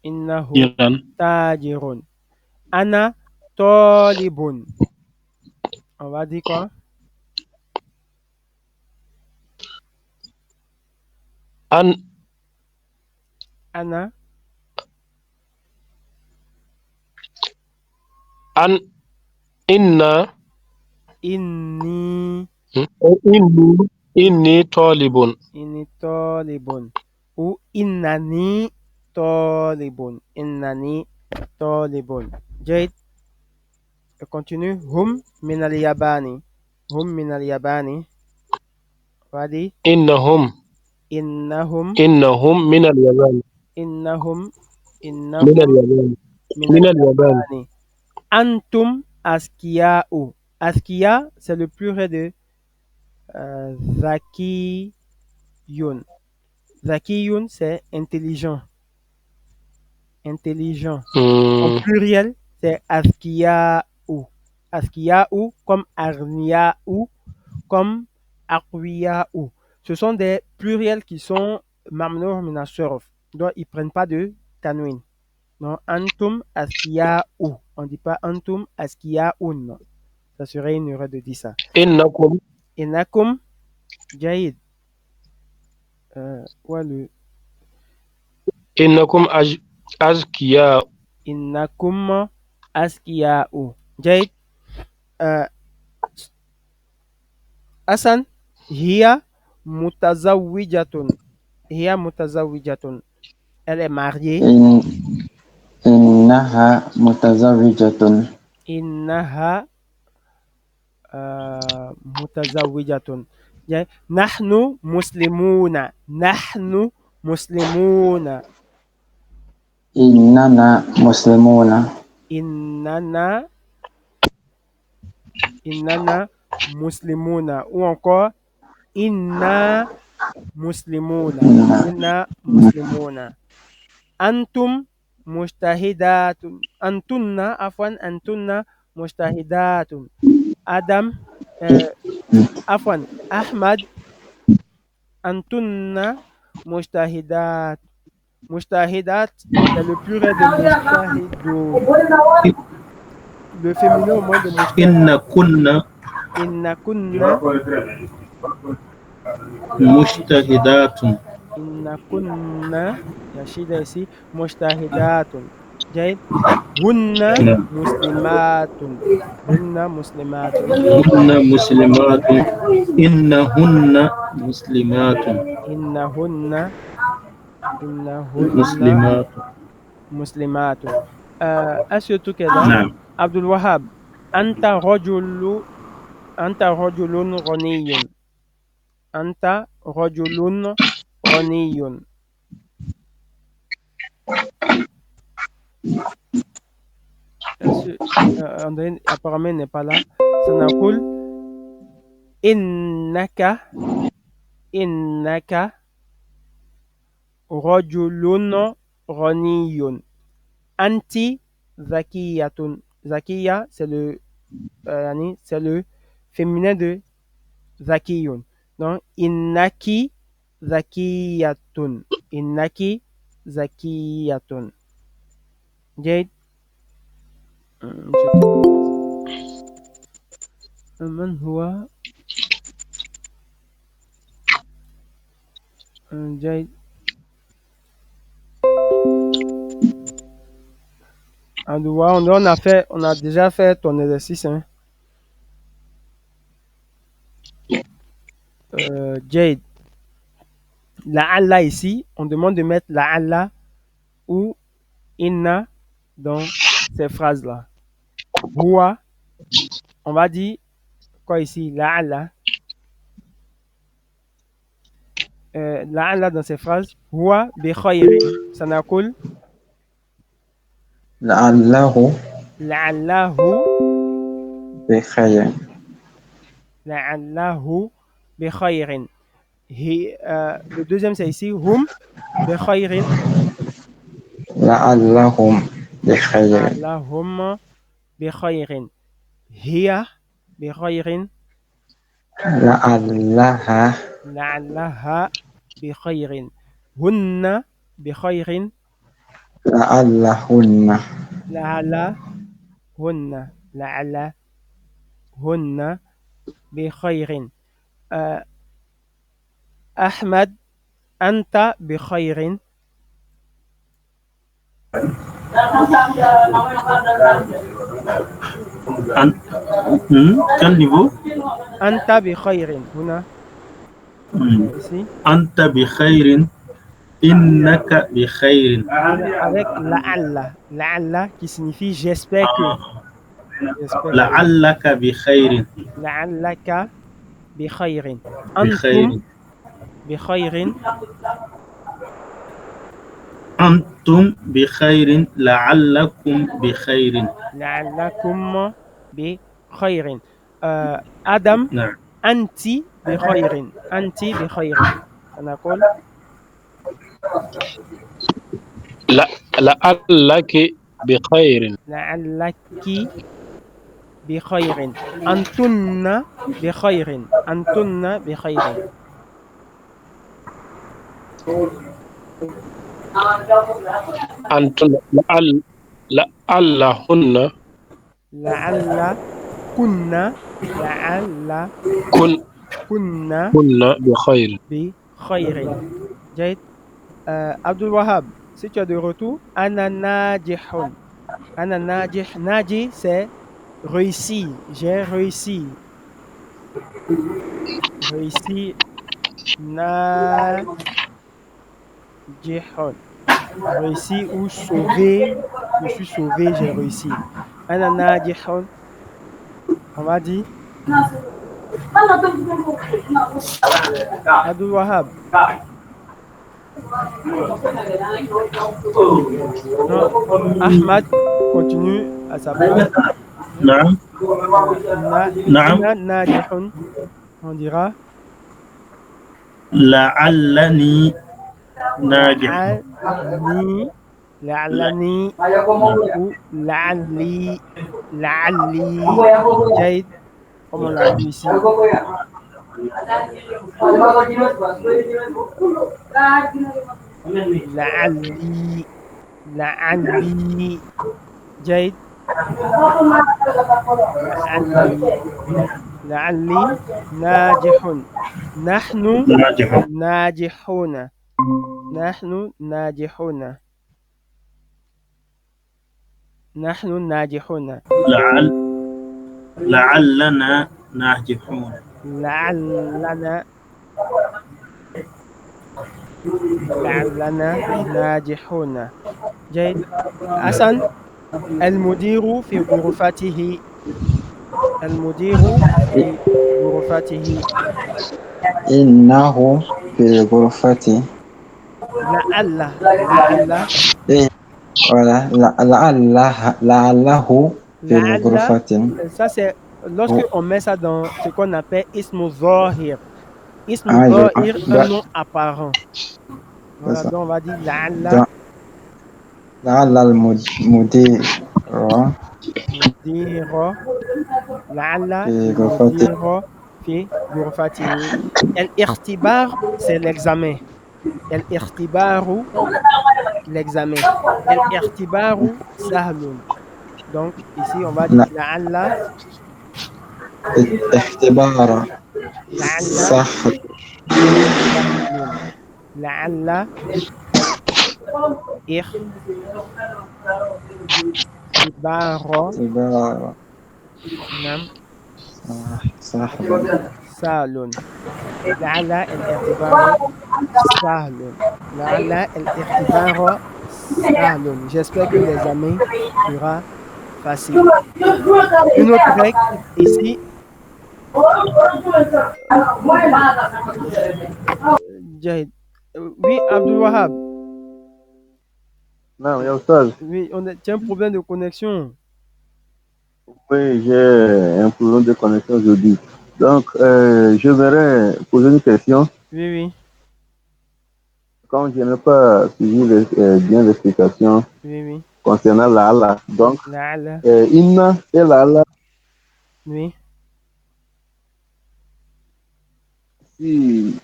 Innahu tajirun. Ana talibun. On va dire quoi? أن Ana, أن إن inni, إني طالب inni talibun. Ou innani talibun. Innani talibun. Jade, je continue. Hum min al yabani. Hum min al yabani. On va dire إنهم innahum, إنهم من اليابان innahum, من innahum اليابان min al من اليابان yabani. Antum askiya'u. Askiya, c'est le pluriel de zakiyun. Zakiyun, c'est intelligent. Intelligent. En pluriel, c'est askiya'u. Askiya'u comme arniya'u, comme aqwiya'u. Ce sont des pluriels qui sont mamnour min as-surf. Donc, ils ne prennent pas de tanwin. Non, antum askiya'u. On ne dit pas antum askiya'un. Ça serait une erreur de dire ça. إنكم Innakum jaïd. Ouais, إنكم أذكياء innakum askiya'u. Jaïd. Hassan, hiya mutazawwijatun. هي متزوجة. Elle est mariée. إنها متزوجة. إنها متزوجة. نحن مسلمون. نحن مسلمون. إننا مسلمون. إننا مسلمون. Ou encore إنا مسلمون. إنا مسلمون. أنتم مجتهدات. أنتن عفوا أنتن مجتهدات. آدم عفوا أحمد أنتن مجتهدات. مجتهدات c'est le pluriel de مجتهدون. Le féminin au moins de مجتهدات. إن كنا مجتهدات. إن كنا يا شيدا ici مجتهدات. جيد. هن مسلمات. هن مسلمات. هن مسلمات. إنهن مسلمات. إنهن مسلمات. مسلمات. Est-ce que tout est là? نعم. Abdul Wahab. أنت رجل غني. أنت رجل غني. André apparemment n'est pas là. سنقول إنك رجل غني. أنت ذكية. ذكية c'est le féminin de ذكي. Donc إنك ذكية. إنك ذكية. جيد. من هو جيد. On a déjà fait ton exercice. Hein? Jade. La Allah ici, on demande de mettre la Allah ou inna dans ces phrases-là. Huwa, on va dire quoi ici? La Allah. La Allah dans ces phrases. Huwa bi khayrin. Ça n'a cool. لعله بخير. لعله بخير. Le deuxième c'est ici hum بخير. لعلهم بخير. لعلهم بخير. هي بخير. لعلها بخير. هن بخير. لعلهن بخير. أحمد أنت بخير. Quel niveau? أنت بخير. هنا أنت بخير. إنك بخير. Avec la'alla qui signifie j'espère que. لعلك بخير. لعلك بخير. أنتم بخير. أنتم بخير. لعلكم بخير. لعلكم بخير. آدم. نعم. أنت بخير. أنت بخير. أنا أقول لعلك بخير. لعلك بخير. أنتن بخير. أنتن بخير. أنتن لعلهن. كن بخير. بخير. جيد. عبد الوهاب, si tu as de retour, Ana najihun. Ana najih. Najih, c'est réussi. J'ai réussi. Réussi. Jihon. Réussi ou sauvé. Je suis sauvé, j'ai réussi. Anana jihon. On va dire Abdul Wahab. Non, Ahmad continue à sa place. نعم نعم Ina najihun. On dira لعلني ناجح la'alni, la'alani ou la'alli. Jaid, comme on l'a vu ici. La'alli, la'alli. Jaid, la'alli, la'alli najihun. Nahnu ناجح najihuna. نحن ناجحون. نحن ناجحون. لعل لعلنا ناجحون لعلنا لعلنا ناجحون. جيد. حسن. المدير في غرفته. المدير في غرفته. إنه في غرفتي. لعل لعل Voilà, la'allahu fi لعل. ghurfatin. Ça c'est lorsque on met ça dans ce qu'on appelle ismu zahir. Ismu Ah, zahir, un nom apparent. Voilà, ça. donc on va dire la'alla Dans la'alla al-mudir مدير. لعل fi ghurfati. المدير في غرفته. الاختبار c'est l'examen. الاختبار l'examen. الاختبار سهل. Donc ici on va dire لعل اختبار لعل صح. سهل. لعل اختبار اختبار نعم صح. سهل. لعل الاختبار سهل. لعل الاختبار سهل. J'espère que l'examen sera facile. Une autre règle ici. Jahid. Oui, Abdul Wahab. Non, ya Oustaz, Oui, on a tiens, un problème de connexion. oui, j'ai un problème de connexion aujourd'hui. Donc, je voudrais poser une question. Oui, oui, Quand je n'ai pas suivi bien l'explication oui, oui. concernant la Allah. Donc, La'ala. Inna et la Allah, Oui, si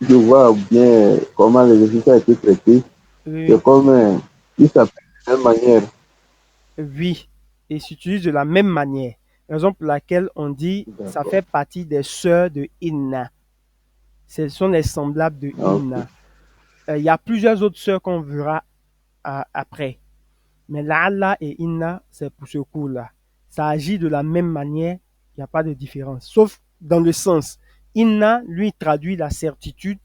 je vois bien comment l'exercice a été traité, oui, c'est comme il s'appelle de la même manière. oui. Et s'utilise de la même manière. Raison pour laquelle on dit ça D'accord. fait partie des sœurs de Inna. Ce sont les semblables de Ok. Inna. Il y a plusieurs autres sœurs qu'on verra après. Mais La'ala et Inna, c'est pour ce coup-là. Ça agit de la même manière, il n'y a pas de différence. Sauf dans le sens. Inna, lui, traduit la certitude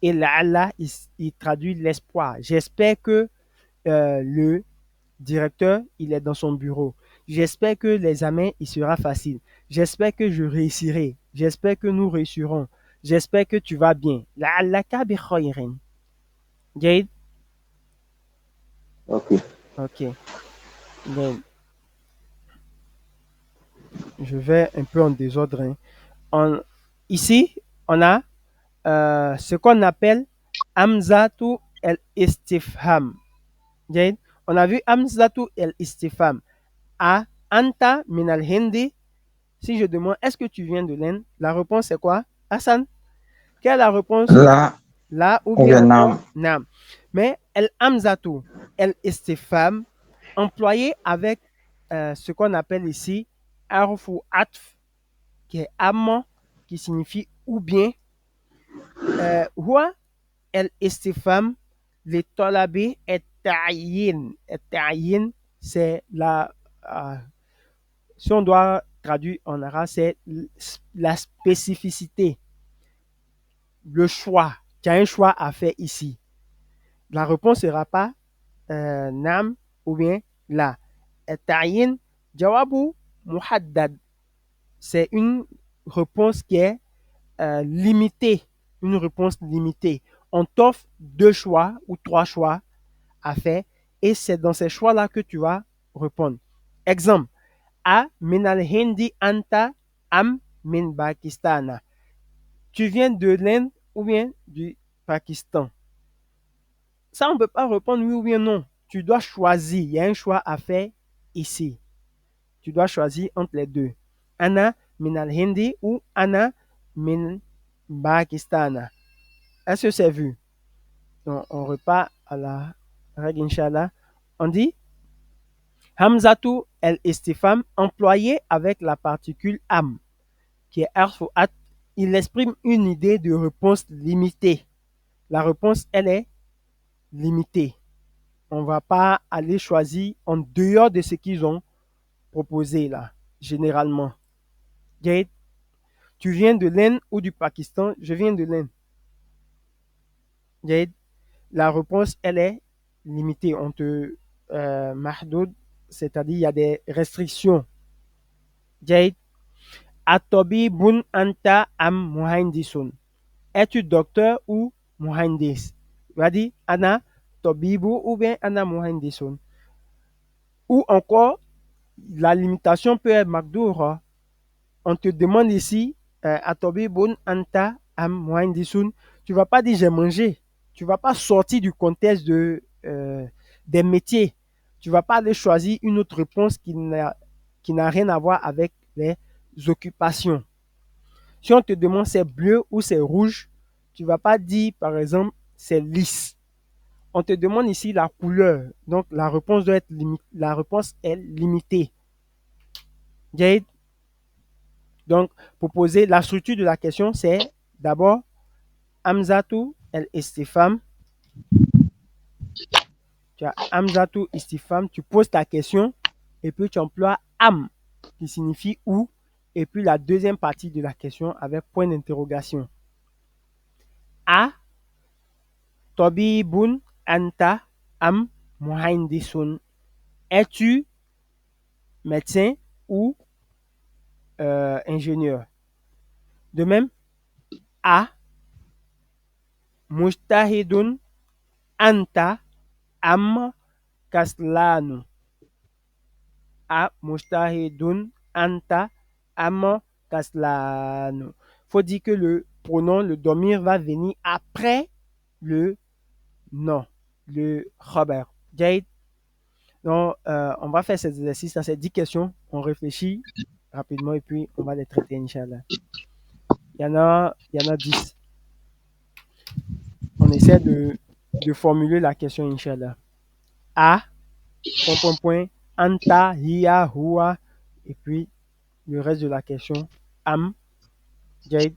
et La'ala, il traduit l'espoir. J'espère que le directeur, il est dans son bureau. J'espère que l'examen, il sera facile. J'espère que je réussirai. J'espère que nous réussirons. J'espère que tu vas bien. La'allaka bi khayrin. Jade? Ok. Ok. Donc, je vais un peu en désordre, hein. Ici, on a ce qu'on appelle Hamzatu el-Istifham. Jade? On a vu Hamzatu el-Istifham. A Anta min al-Hindi. Si je demande est-ce que tu viens de l'Inde, la réponse est quoi? Hassan? Quelle est la réponse? La Là ou ou bien bien nam. Nam. Mais el-Hamzatu el-Istifham, employé avec ce qu'on appelle ici Arfu Atf, qui est amant, qui signifie ou bien. Huwa el-Istifham, le tolabi et ta'yin. Et ta'yin, c'est la. Si on doit traduire en arabe, c'est la spécificité, le choix. Tu as un choix à faire ici. La réponse sera pas nam ou bien la. Ta'yin, jawabu muhaddad. C'est une réponse qui est limitée. Une réponse limitée. On t'offre 2 choix ou 3 choix à faire et c'est dans ces choix-là que tu vas répondre. Exemple. A min al-Hindi anta am min Pakistana. Tu viens de l'Inde ou bien du Pakistan. Ça, on ne peut pas répondre oui ou bien non. Tu dois choisir. Il y a un choix à faire ici. Tu dois choisir entre les deux. Ana min al-Hindi ou Ana min Pakistana. Est-ce que c'est vu? Donc, on repart à la règle, Inch'Allah. On dit Hamzatu el-Istifam employé avec la particule am, qui est harf ou at. Il exprime une idée de réponse limitée. La réponse, elle est limitée. On ne va pas aller choisir en dehors de ce qu'ils ont proposé là, généralement. Jade, tu viens de l'Inde ou du Pakistan? Je viens de l'Inde. Jade, la réponse, elle est limitée. On te mahdoud, c'est-à-dire il y a des restrictions. Jade, atobi bun anta am muhandisun. Es-tu docteur ou muhandis? Tu vas dire ana tobibu ou bien ana muhandisun. Ou encore, la limitation peut être magdoura. On te demande ici, atobibun anta am muhandisun. Tu vas pas dire j'ai mangé. Tu vas pas sortir du contexte des métiers. Tu vas pas aller choisir une autre réponse qui n'a rien à voir avec les occupations. Si on te demande c'est bleu ou c'est rouge, tu vas pas dire par exemple c'est lisse. On te demande ici la couleur. Donc la réponse doit être la réponse est limitée. Jade. Donc pour poser la structure de la question, c'est d'abord Hamzatu el istifham. Tu as Hamzatu istifham, tu poses ta question et puis tu emploies am qui signifie où et puis la deuxième partie de la question avec point d'interrogation. A Tobibun anta am muhandisun. Es-tu médecin ou ingénieur? De même, A mujtahidun anta am kaslanu. A mujtahidun anta am kaslanu. Faut dire que le pronom, le domir va venir après le nom, le khabar. Jade. Donc, on va faire cet exercice, ça c'est 10 questions. On réfléchit rapidement et puis on va les traiter, Inch'Allah. Il y en a 10. On essaie de formuler la question, Inch'Allah. A, anta, hiya, huwa, et puis le reste de la question. Am, Jade.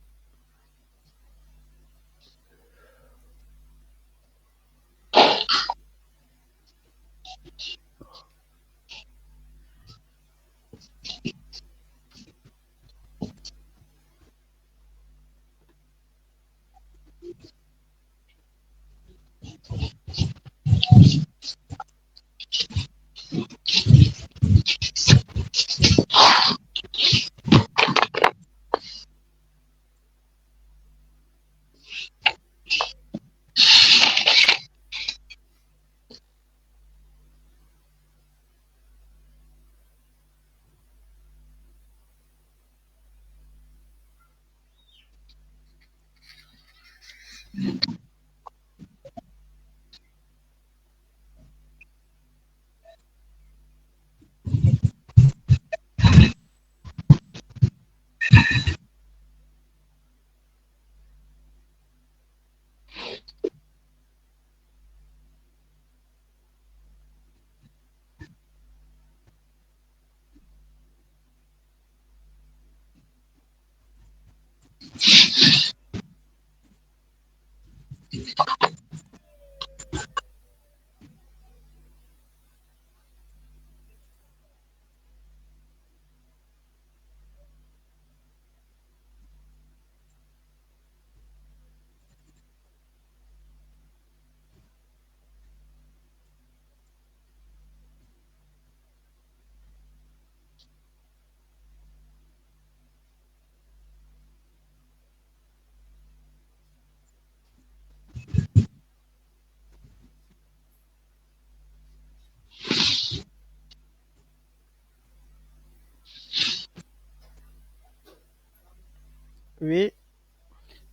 Oui.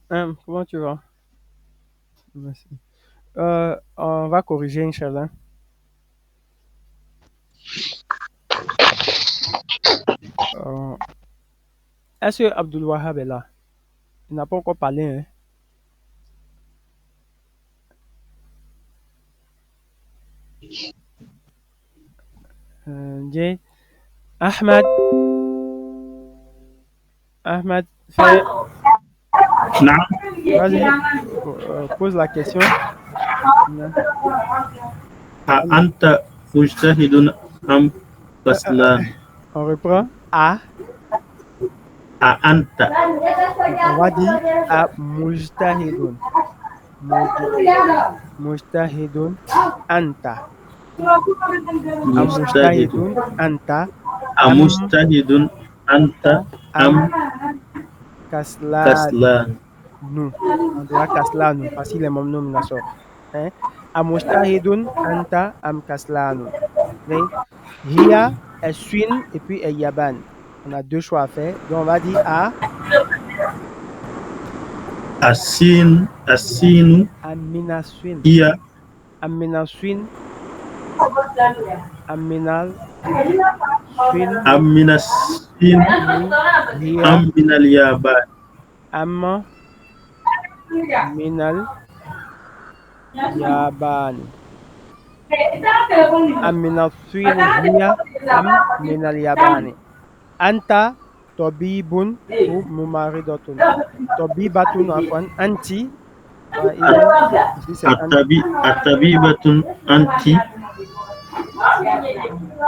Comment tu vas? Merci. On va corriger, Inch'Allah. Euh, Est-ce que Abdul Wahab est là? Il n'a pas encore parlé, hein? Jay. Ahmad. Ahmad, fais. نعم. Vas-y, pose la question. أأنت مجتهد أم كسلان؟ On reprend. A. أأنت On va dire a mujtahidun. Mujtahidun anta. A مجتهد mujtahidun anta. Am أمجتهد أنت am أم kaslan. كسلان؟ Nous. On dira kaslanu parce qu'il est mon nom nasor. Hein? Amustahidun anta am kaslanu. Okay? Hiya est swin et puis est yaban. On a deux choix à faire. Donc on va dire a السين amina swin. هي Amina swin. Aminal swin. أم من السين Hiya أم من اليابان؟ amma minal yabani. Amina swin hiya am minal yabani. Anta tobibun ou mumaridatun. Tobibatun afwan. Anti. Ici c'est anti. الطبيبة أنت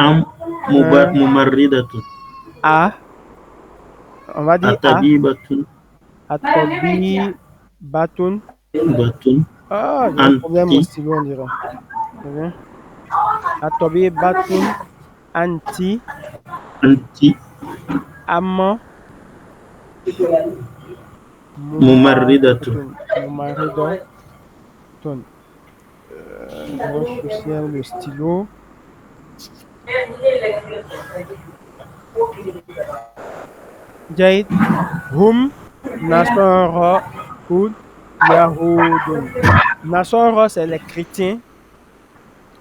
أم ممرضة؟ A. On va dire A. الطبيبة Atobibatun. بة Ah, j'ai un problème au أنت stylo, on dirait. C'est bien. Atobibatun anti. أنت Amma ممرضة. Mumaridatun. J'ai un souci avec le stylo. Jaid. Hum Nasara ou Yahoudun. Nasara, c'est les chrétiens.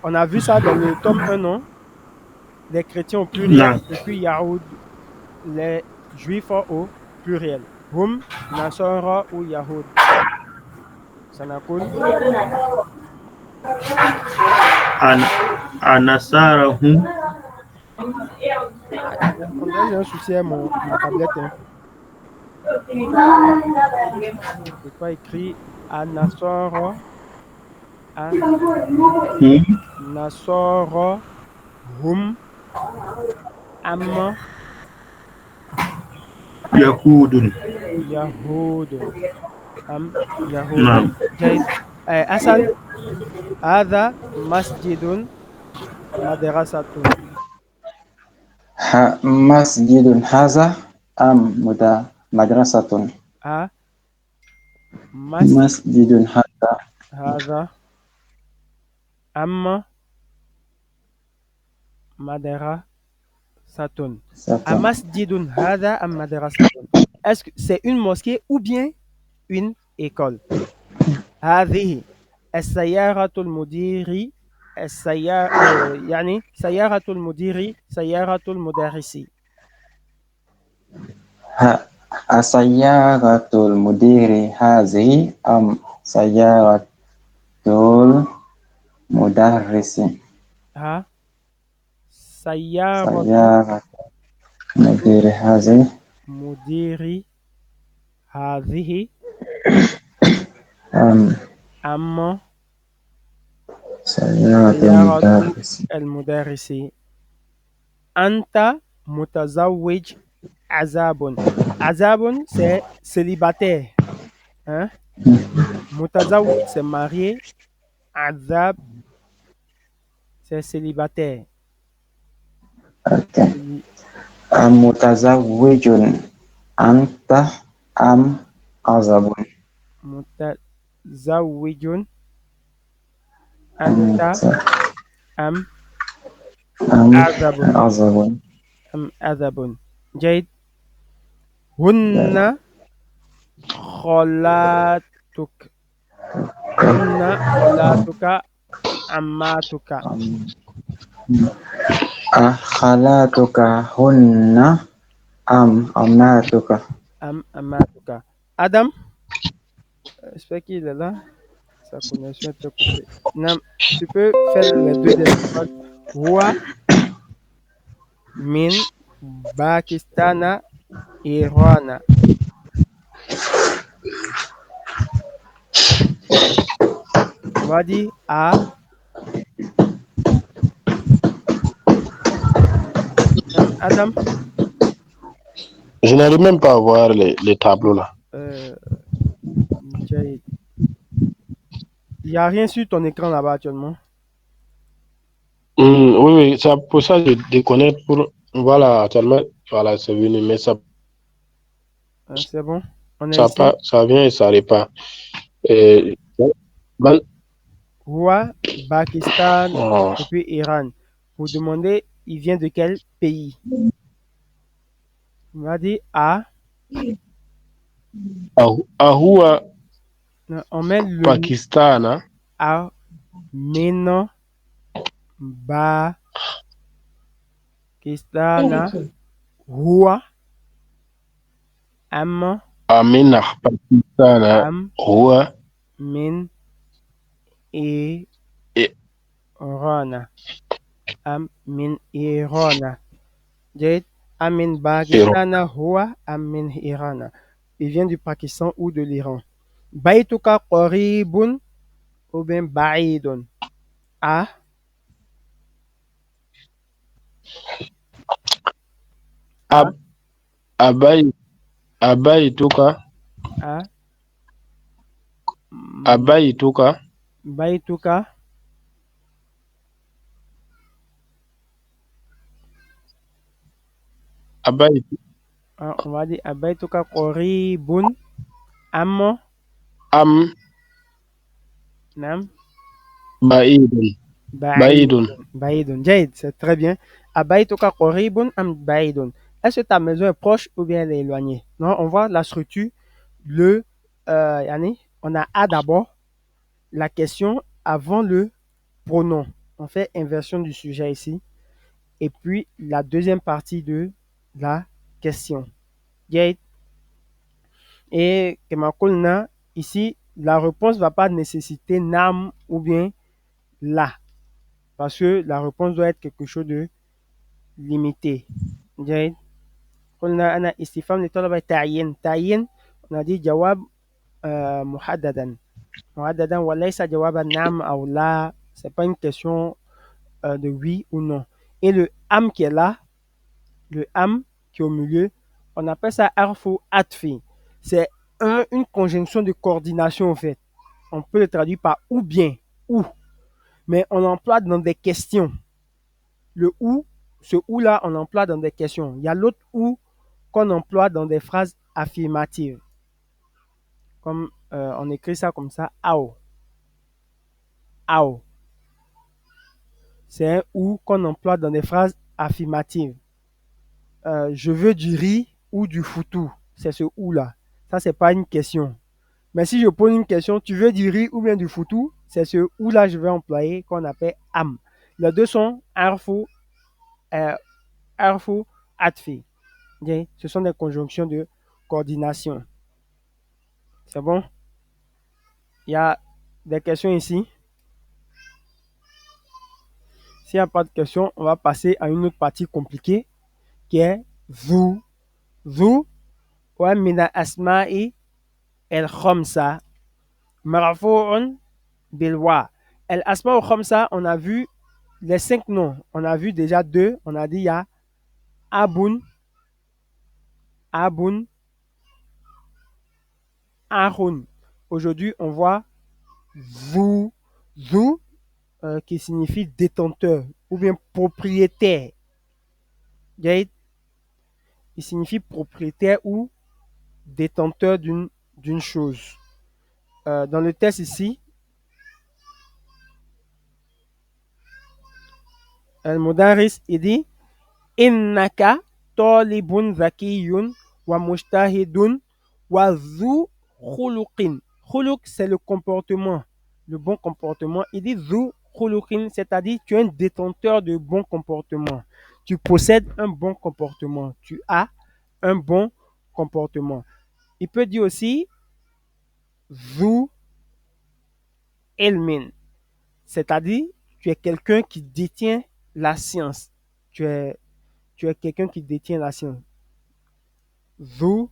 On a vu ça dans le tome 1, non? Les chrétiens au pluriel. Non. Et puis Yahoud, les juifs au pluriel. Hum Nasara ou Yahoud. Ça n'a cool. النصارى هم On dirait que j'ai un souci avec ma tablette. Hein. C'est pas écrit Anasara. هم Nasara. Hum. Amma. يهود. Yahoud. Yahoud. نعم. جيد. Hassan. هذا مسجد مدرسة. مسجد هذا أم مدرسة؟ مسجد هذا أم مدرسة. مسجد هذا أم مدرسة. Est-ce que c'est une mosquée ou bien une école? هذه السيارة المدير يعني سيارة المدير سيارة المدرس. سيارة المدير هذه أم سيارة المدرس؟ سيارة مدير هذه أم سيارة المدرس. أنت متزوج عزاب. عزاب c'est célibataire. Hein? Mutazawwij c'est marié. Azab c'est célibataire. Okay. متزوج أنت أم عزب؟ متزوج أنت أم عزب. أم عزب. جيد. هن خالاتك هن خالاتك عماتك أخالاتك هن أم أماتك أم أماتك. Adam, j'espère qu'il est là. Sa connexion était coupée. Nam, tu peux faire les deux dernières phrases. Huwa min Pakistana Irana. On va dire A. Adam, Je n'arrive même pas à voir les tableaux là. il n'y a rien sur ton écran là-bas actuellement. Oui, ça, pour ça, je déconnecte pour. Voilà, actuellement, voilà, c'est venu, mais ça, C'est bon. On est ici. ça vient et ça répare. Ben, Huwa, Pakistan oh, et puis Iran. Vous demandez, il vient de quel pays? On va dire A. Ahua, Non, on met le Pakistan, hein? A. Min Pakistan. Huwa. Am. Amina, Pakistan, hein? Am. Ahua, Min. et Iran. Am. Min Iran. Jade. Amin Pakistan. Huwa. Amin Iran. Il vient du Pakistan ou de l'Iran. Baituka qaribun ou bien ba'idun. A. Abaituka, A. Abaituka, Baituka. On va dire Abaituka qaribun. Am. Am, Nam. Baidun, Baidun. Baïdun. Jade, c'est très bien. Abaituka qaribun am baïdun. Est-ce que ta maison est proche ou bien elle est éloignée? Non, on voit la structure. Yani, on a A d'abord, la question avant le pronom. On fait inversion du sujet ici. Et puis, la deuxième partie de la question. Jade. Et Kemakulna, ici, la réponse ne va pas nécessiter nam ou bien la. Parce que la réponse doit être quelque chose de limité. جيد قلنا أنا استفهام لطلب تعيين on a dit جواب محددا وليس جوابا نعم أو لا. C'est pas une question de oui ou non. Et le am qui est là, le am qui est au milieu, on appelle ça harfu atfi. C'est une conjonction de coordination en fait. On peut le traduire par ou bien, ou. Mais on l'emploie dans des questions. Le ou, ce ou là, on l'emploie dans des questions. Il y a l'autre ou qu'on emploie dans des phrases affirmatives. Comme on écrit ça comme ça, ao. Ao. C'est un ou qu'on emploie dans des phrases affirmatives. Je veux du riz ou du foutou. C'est ce ou là. Ça, c'est pas une question. Mais si je pose une question, tu veux du riz ou bien du foutou, c'est ce ou là je vais employer qu'on appelle am. Les deux sont arfu, atfi. Ce sont des conjonctions de coordination. C'est bon? Il y a des questions ici. S'il n'y a pas de questions, on va passer à une autre partie compliquée qui est vous. Vous, wa mina asma'i el khamsa marfu'un bilwa. El asma'u khamsa, on a vu les 5 noms. On a vu déjà 2. On a dit il y a abun, ahun. Aujourd'hui, on voit vous, qui signifie détenteur ou bien propriétaire. Il signifie propriétaire ou détenteur d'une chose. Dans le texte ici, Al-Mudaris, il dit Innaka talibun zakiyun wa mujtahidun wa zu khuluqin. Khuluq, c'est le comportement, le bon comportement. Il dit zu khuluqin, c'est-à-dire tu es un détenteur de bon comportement. Tu possèdes un bon comportement. Tu as un bon comportement. Il peut dire aussi zu ilmin, c'est-à-dire tu es quelqu'un qui détient la science. Tu es, tu es quelqu'un qui détient la science. Zu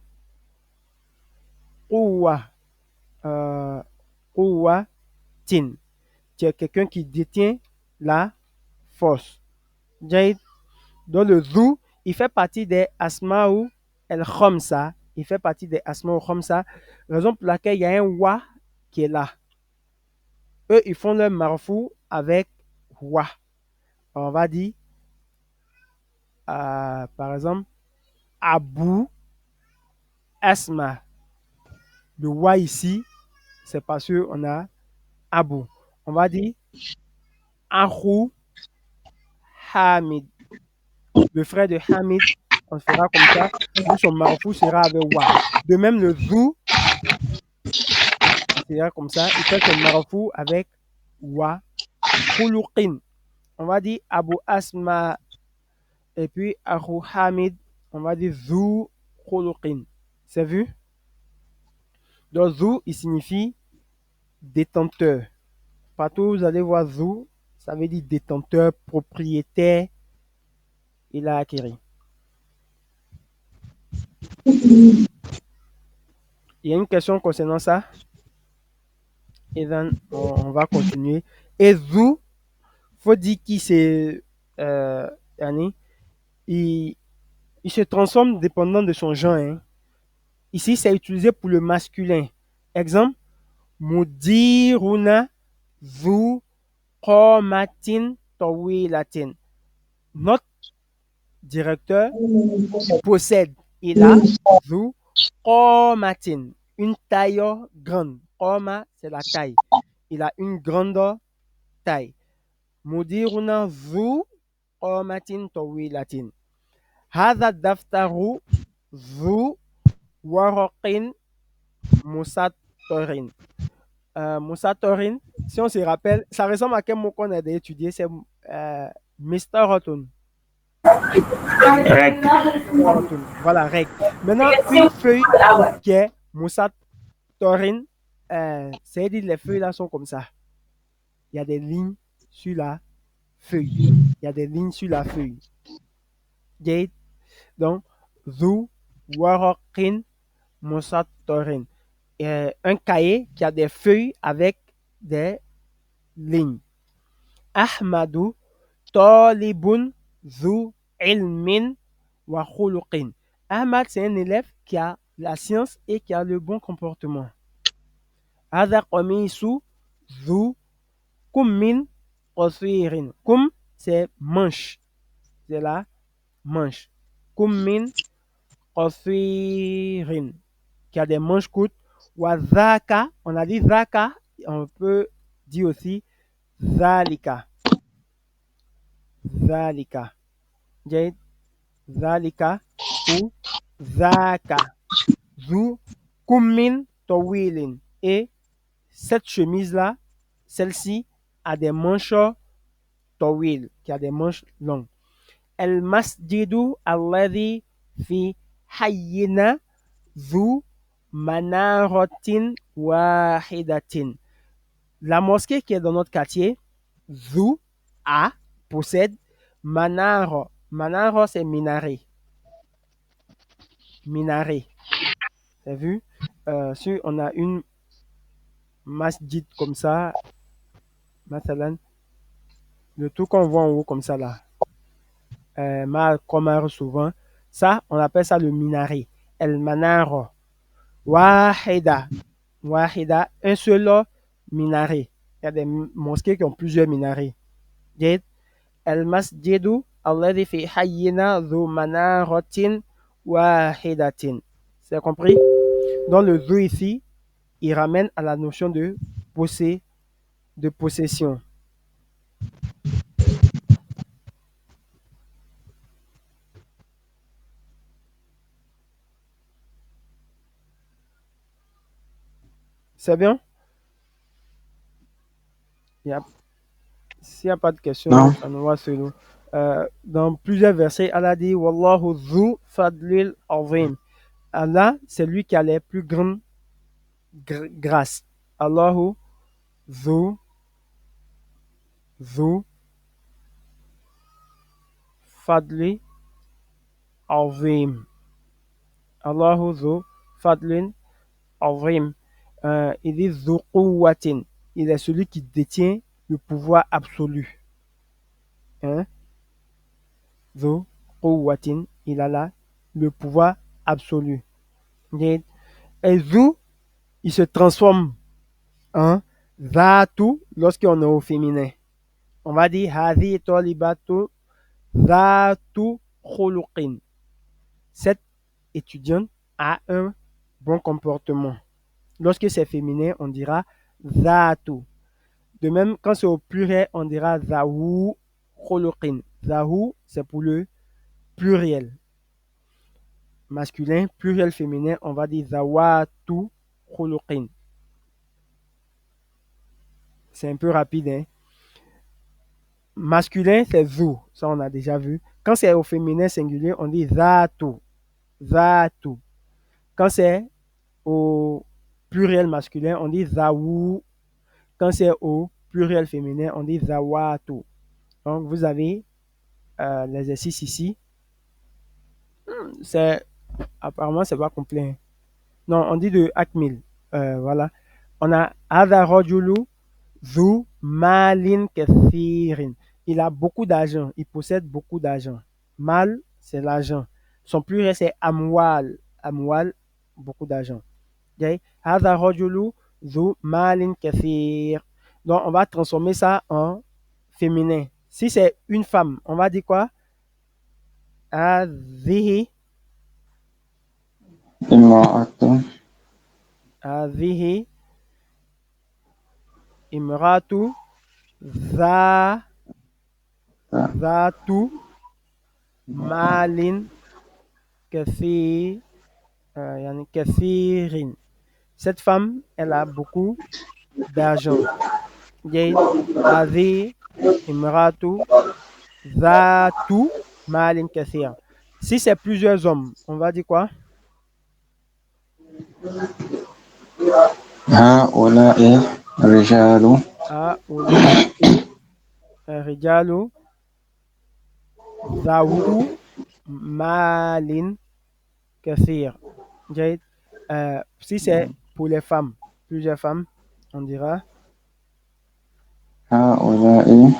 quwwa, euh, quwwatin. Tu es quelqu'un qui détient la force. Jaïd. Donc le zou, il fait partie des asma'u el khamsa. Il fait partie des asma'u khamsa. Raison pour laquelle il y a un wa qui est là. Eux, ils font leur marfou avec wa. On va dire, par exemple, Abu Asma. Le wa ici, c'est parce qu'on a Abu. On va dire Ahu Hamid. Le frère de Hamid, on fera comme ça. Lui, son marfou sera avec wa. De même, le zou sera comme ça. Il fait son marfou avec wa. Khuluqin. On va dire Abu Asma. Et puis Ahu Hamid, on va dire zou khuluqin. C'est vu? Donc, zou, il signifie détenteur. Partout où vous allez voir zou, ça veut dire détenteur, propriétaire. Il a acquis. Il y a une question concernant ça. Et then, on va continuer. Et zou, faut dire qui c'est. Yani, il se transforme dépendant de son genre. Hein. Ici, c'est utilisé pour le masculin. Exemple, mudiruna zu qomatin tawilatin. Notre directeur possède, il a zu qomatin, une taille grande. Qoma, c'est la taille. Il a une grande taille. Mudiruna zu qomatin tawilatin. هذا الدفتر ذو ورق مسطر. Musatorin, si on se rappelle, ça ressemble à quel mot qu'on a étudié, c'est Mr. Rotten. Rec. Voilà, rec. Maintenant, une feuille qui est Musatorin, c'est-à-dire les feuilles là sont comme ça. Il y a des lignes sur la feuille. Il y a des lignes sur la feuille. Gate. Donc, Zu Warokin Musatorin. Un cahier qui a des feuilles avec des lignes. Ahmadu Talibun Zu Ilmin wa Khuluqin. Ahmad, c'est un élève qui a la science et qui a le bon comportement. Hada Qamisu Zu Kummin Qasirin. Kum, c'est manche. C'est la manche. Kummin Qasirin. Qui a des manches courtes. Wa Zaka, on a dit Zaka, on peut dire aussi Zalika. Zalika. Jade. Zalika ou Zaka. Zu Kummin Tawilin. Et cette chemise-là, celle-ci, a des manches tawil, qui a des manches longues. El masjidu alladhi fi hayyina zu manaratin wahidatin. La mosquée qui est dans notre quartier, Zu, a, possède, Manaro. Manaro, c'est minaret. Minaret. T'as vu? Si on a une masjid comme ça, Mathalan, le truc qu'on voit en haut comme ça là, mal comar souvent, ça, on appelle ça le minaret. El Manaro. Wahida. Wahida, un seul minaret. Il y a des mosquées qui ont plusieurs minarets. Jade. El masjidu alladhi fi hayyina dhu manaratin wahidatin. C'est compris? Dans le dhu ici, il ramène à la notion de possession. C'est bien? Il y a S'il n'y a pas de questions, Non. ça nous va selon. Dans plusieurs versets, Allah dit Wallahu dhu fadlil azim. Allah, c'est lui qui a les plus grandes grâces. Allahu dhu fadli azim. Allahu dhu fadlin azim. Il dit dhu quwwatin. Il est celui qui détient le pouvoir absolu. Hein? Dhu quwwatin. Il a là le pouvoir absolu. Et dhu, il se transforme en zatu lorsqu'on est au féminin. On va dire hadhi talibatu zatu khuluqin. Cette étudiante a un bon comportement. Lorsque c'est féminin, on dira zatu. De même, quand c'est au pluriel, on dira zahu khuluqin. Zahu, c'est pour le pluriel. Masculin, pluriel féminin, on va dire zawatu khuluqin. C'est un peu rapide, hein. Masculin, c'est zu. Ça, on a déjà vu. Quand c'est au féminin singulier, on dit zatu. Zatu. Quand c'est au pluriel masculin, on dit zawu. Quand c'est au pluriel féminin, on dit zawatu. Donc, vous avez l'exercice ici. Apparemment, c'est pas complet, hein. Non, on dit de Akmil. Voilà. On a Hadha rajulu zu malin kathirin. Il a beaucoup d'argent. Il possède beaucoup d'argent. Mal, c'est l'argent. Son pluriel, c'est amwal. Amwal, beaucoup d'argent. Okay? Hadha rajulu zu malin kathir. Donc, on va transformer ça en féminin. Si c'est une femme, on va dire quoi? Hadhihi. Imra'atun. Hadhihi. Imratu. Zatu. Malin kathir. Yani kathirin. Cette femme, elle a beaucoup d'argent. Hadhihi. Imratu. Zatu. Malin kathir. Si c'est plusieurs hommes, on va dire quoi? Ha'ula'i rijalu. Ha'ula'i rijalu zawu malin kathir. Si c'est pour les femmes, plusieurs femmes, on dira Ha'ula'i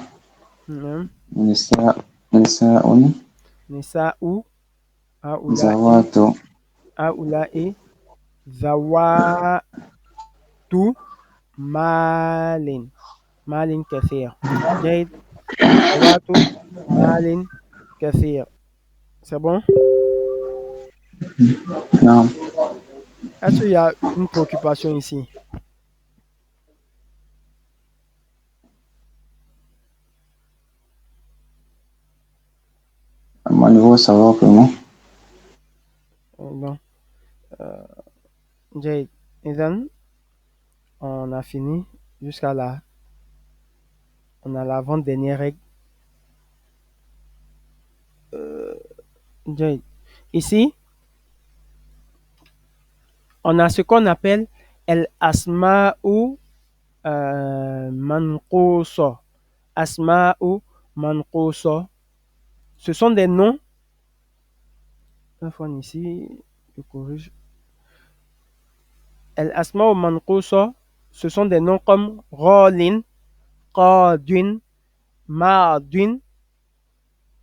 nisa'un. nisa'u Zawatu. ha'ula'i zawatu malin kathir. Zawatu malin kathir. C'est bon? Non. Est-ce qu'il y a une préoccupation ici? À mon niveau, ça va vraiment. Bon. Jade. Et then, on a fini jusqu'à là. On a l'avant-dernière règle. Jade. Ici, on a ce qu'on appelle el asma'u manqusa. Asma'u manqusa. Ce sont des noms. Un fois ici, je corrige. El asma'u manqusa, ce sont des noms comme rolin, qadun, ma'dun,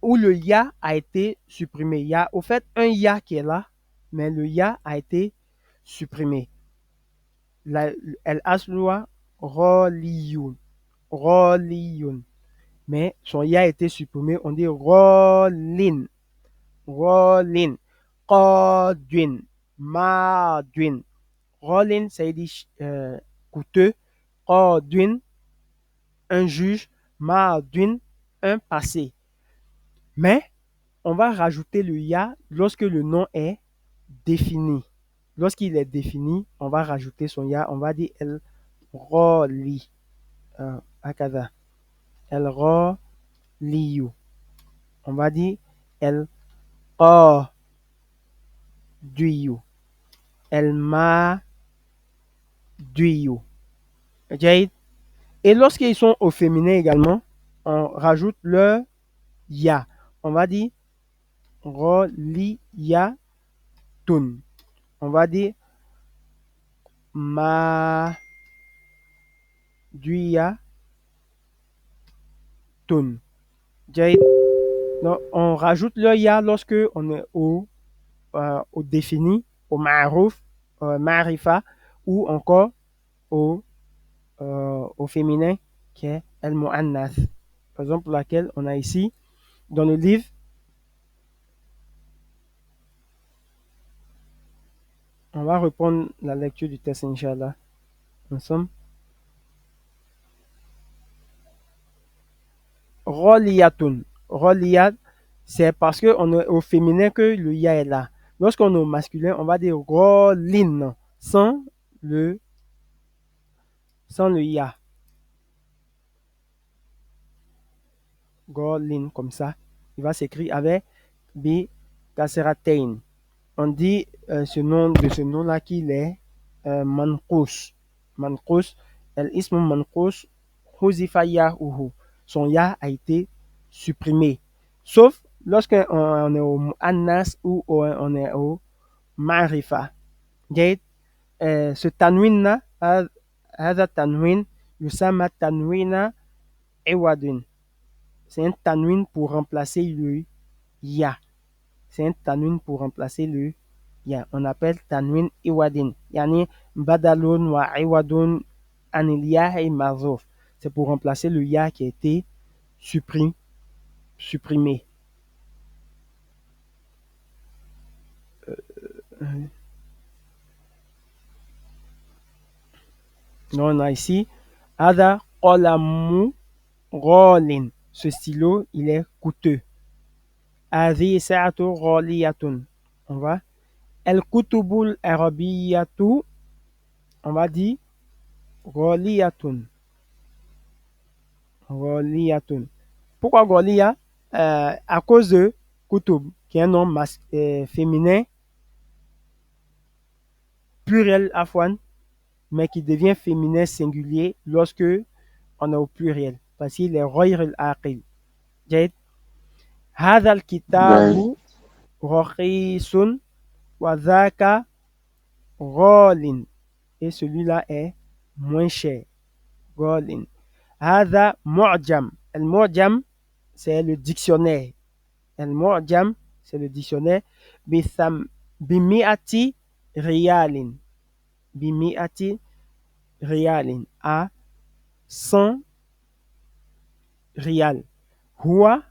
où le ya a été supprimé. Il y a au fait un ya qui est là, mais le ya a été supprimé. El asloua roliyun. Roliyun. Mais son ya a été supprimé, on dit rolin. Rolin. Qadun. Ma'dun. Rolin, ça veut dire coûteux. Qadun, un juge. Ma'dun, un passé. Mais on va rajouter le ya lorsque le nom est défini. lorsqu'il est défini, on va rajouter son ya, on va dire el roli. Akada. El roliyu. On va dire el qaduyu. El maduyu. Et lorsqu'ils sont au féminin également, on rajoute le ya. On va dire roliyatun. On va dire ma duyatun. Donc, on rajoute le ya lorsque on est au défini, au ma'rouf, ma'rifa, ou encore au féminin, qui est el mu'annath. Par exemple, laquelle on a ici, dans le livre, on va reprendre la lecture du texte, Inch'Allah. Ensemble. Roliyatun. Roliyat, c'est parce qu'on est au féminin que le ya est là. Lorsqu'on est au masculin, on va dire rolin, sans le ya. Rolin, comme ça. Il va s'écrire avec bi kaseratein. On dit de ce nom-là qu'il est manqous. Manqous, el-ism manqous, huzifa ya'uhu. Son ya a été supprimé. Sauf lorsqu'on est au mu'annas ou on est au ma'rifa. Ce tanwin-là, هذا tanwin, يسمى tanwina iwadun. C'est un tanwin pour remplacer le ya. C'est un tanwin pour remplacer le ya. On appelle tanwin iwadin. Yani badalun wa iwadun anil ya'i mazuf. C'est pour remplacer le ya qui a été supprimé. Donc on a ici Ada qalamu ghalin. Ce stylo, il est coûteux. Adi sa'atu ghaliyatun. On va El-kutubul arabiyatu, on va dire ghaliyatun. Ghaliyatun. Pourquoi Goliya? À cause de Kutub, qui est un nom féminin, pluriel afwan, mais qui devient féminin singulier lorsque on est au pluriel, parce qu'il est Ghayr al-Aqil. هذا الكتاب رخيص وذاك غال. Et celui-là est moins cher. غال. هذا معجم. المعجم, c'est le dictionnaire. المعجم, c'est le dictionnaire. بمئة ريال. بمئة ريال. À 100 ريال. هو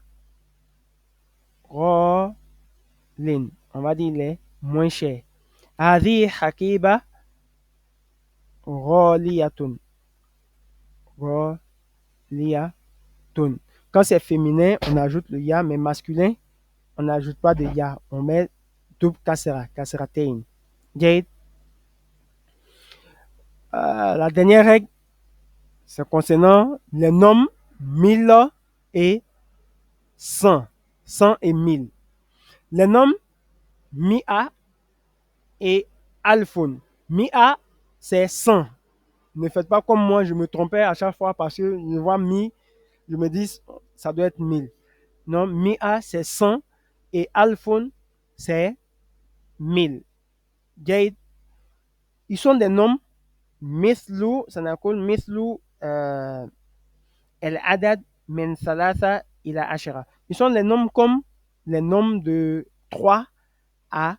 غال. On va dire les moins cher. هذه حقيبة غالية. غالية. Quand c'est féminin, on ajoute le ya, mais masculin, on n'ajoute pas de ya. On met double kasera, kaseratein. La dernière règle, c'est concernant les noms 1000 et 100. 100 et 1000. Les noms mi'a et alfun. Mi'a, c'est 100. Ne faites pas comme moi, je me trompais à chaque fois parce que je vois mi, je me dis, ça doit être 1000. Non, mi'a, c'est 100 et alfun, c'est 1000. Ils sont des noms مثل سنقول مثل العدد من 3 إلى 10. Ils sont les noms comme les noms de 3 à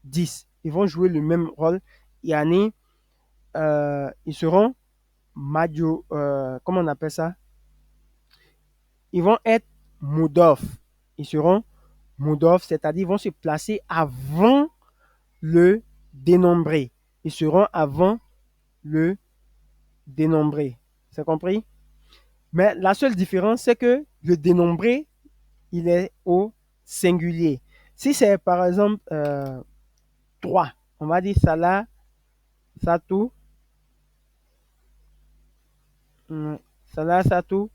10. Ils vont jouer le même rôle. Yani, ils seront comment on appelle ça? Ils vont être mudof. Ils seront mudof, c'est-à-dire ils vont se placer avant le dénombré. Ils seront avant le dénombré. C'est compris? Mais la seule différence, c'est que le dénombré, il est au singulier. Si c'est par exemple 3, On va dire Salah, Satu, Salah, Satu,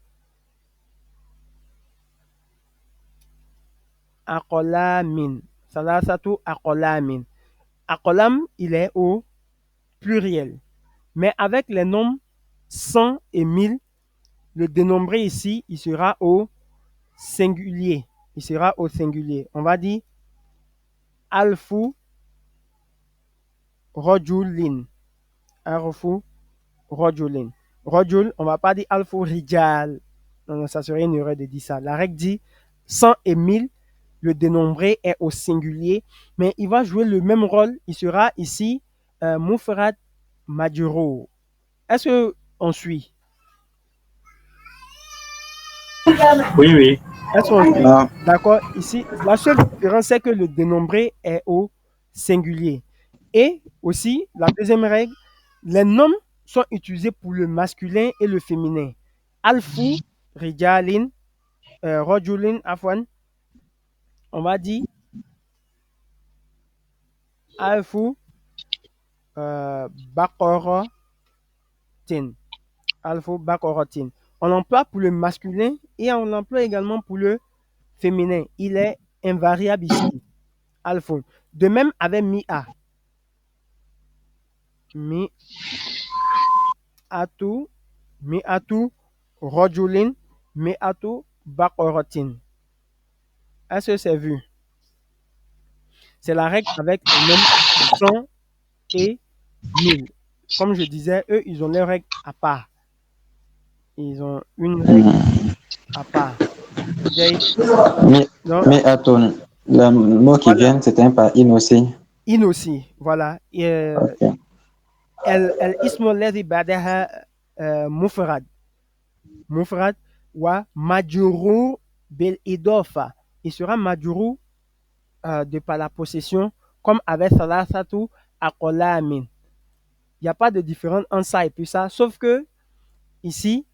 Akolamin. Salah, Satu, Akolamin. Akolam, il est au pluriel. Mais avec les nombres 100 et 1000, le dénombré ici, il sera au singulier. Il sera au singulier. On va dire Alfu Rojulin. Alfu Rojulin. Rojul, on ne va pas dire Alfu Rijal. Non, non, ça serait une erreur de dire ça. La règle dit 100 et 1000, le dénombré est au singulier, mais il va jouer le même rôle. Il sera ici Mufrad Majuro. Est-ce qu'on suit? Oui, oui. Est-ce qu'on suit? Non. D'accord. Ici, la seule différence, c'est que le dénombré est au singulier. Et aussi, la deuxième règle, les noms sont utilisés pour le masculin et le féminin. Alfu, Rijalin, Rojulin, Afwan. On va dire Alfu, Bakorotin. Alfu, Bakorotin. On l'emploie pour le masculin et on l'emploie également pour le féminin. Il est invariable ici. Alfu. De même avec Mi'a. Mi'atu, Rojulin, Mi'atu, Bakorotin. Est-ce que c'est vu? C'est la règle avec les nombres 100 et 1000. Comme je disais, eux, ils ont leurs règles à part. Ils ont une règle à part. Mais attends, le mot qui vient, c'est un par in aussi. In aussi, voilà. Ok. الاسم الذي بعدها مفرد ومجرور بالإضافة. Il sera majrur de par la possession, comme avec Salasatu Akolamin. Il n'y a pas de différence entre ça et puis ça, sauf que ici,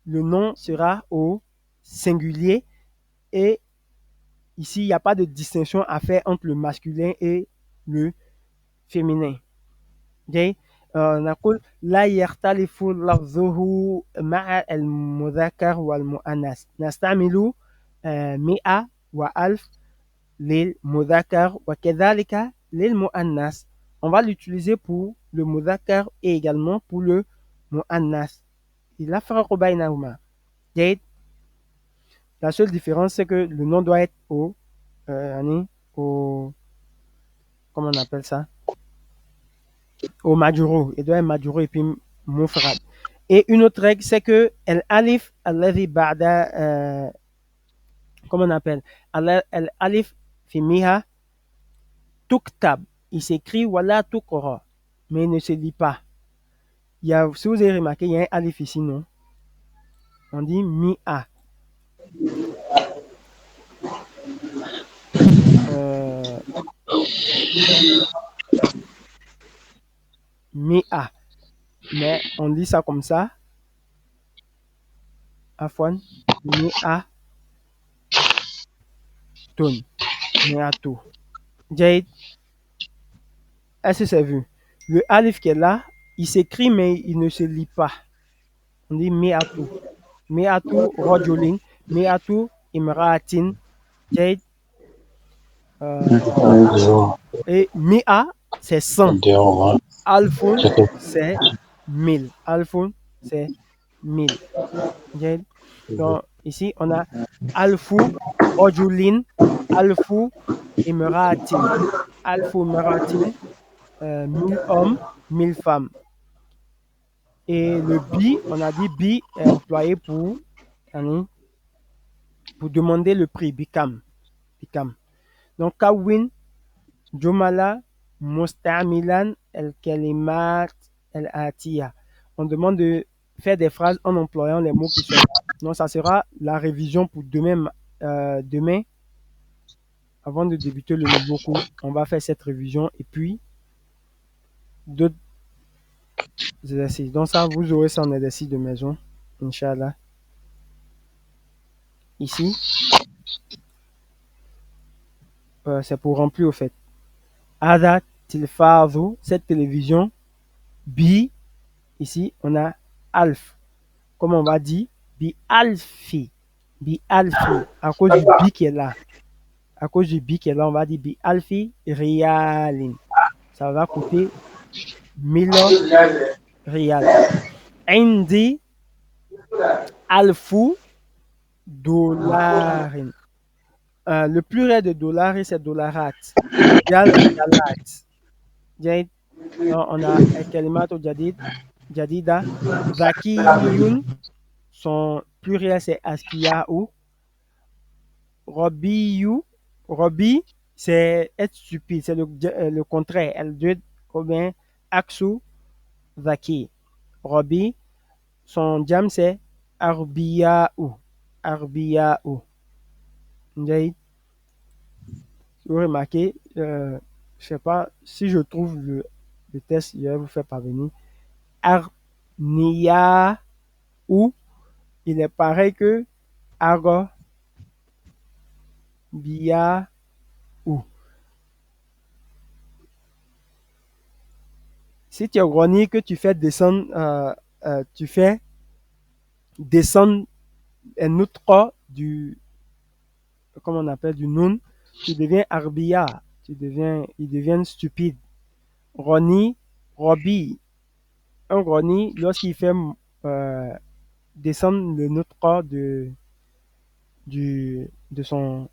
le nom sera au singulier et ici, il n'y a pas de distinction à faire entre le masculin et le féminin. Okay? نقول لا يختلف لفظه مع المذكر والمؤنث نستعمل 100 وألف للمذكر وكذلك للمؤنث. On va l'utiliser pour le مذكر et également pour le مؤنث. لا فرق بينهما. La seule différence, c'est que le nom doit être au comment on appelle ça? Au majuro. Il doit être majuro et puis mufrad. Et une autre règle, c'est que al-alif alladhi ba'da, comment on appelle? Al-alif fi miha tuktab. Il s'écrit wala tukra, mais il ne se lit pas. Si vous avez remarqué, il y a un alif ici, non? On dit mi'a. Mi'a. Mais on lit ça comme ça. Afwan. Mi'a. Tun. Mi'atu. Jade. Est-ce que c'est vu? Le alif qui est là, il s'écrit mais il ne se lit pas. On dit mi'atu. Mi'atu rajulin. Mi'atu imra'atin. Jade. Et mi'a, c'est 100. Alfun, c'est 1000. Alfun, c'est 1000. Jade. Donc, ici, on a alfu rajulin, alfu imra'atin. Alfu imra'atin, 1000 hommes, 1000 femmes. Et le bi, on a dit bi est employé pour demander le prix, bikam. Donc, kawin, jumala, mustamilan, el-kalimat, el-atiya. On demande de faire des phrases en employant les mots qui sont. Donc, ça sera la révision pour demain. Demain, avant de débuter le nouveau cours, on va faire cette révision et puis d'autres exercices. Donc ça, vous aurez ça en exercice de maison, Inch'Allah. Ici, c'est pour remplir au fait. Adat tilfazu, cette télévision. Bi, ici, on a alf. Comme on va dire, bi alfi. Bi alfi. À cause du bi qui est là. À cause du bi qui est là, on va dire bi alfi riyalin. Ça va coûter 1000 riyal. Indi alfu dollarin. Le pluriel de dollars, c'est dollarat. Riyal, riyalat. Jadid, on a kalimat au jadid, jadida. Zakiyun, son pluriel c'est aspiya'u. Robiyu, Robi, c'est être stupide, c'est le contraire. Elle doit, ou bien, Aksu, Zaki. Robi, son jam c'est Arbiya'u. Arbiya'u. Jadid, vous remarquez, je sais pas, si je trouve le test, je vais vous faire parvenir. Arniya ou il est pareil que Argo Bia ou. Si tu es Roni que tu fais descendre, un autre du, comment on appelle, du nun, tu deviens Arbia, ils deviennent stupides. Roni, Robi, un Roni, lorsqu'il fait euh, descendre le notre de son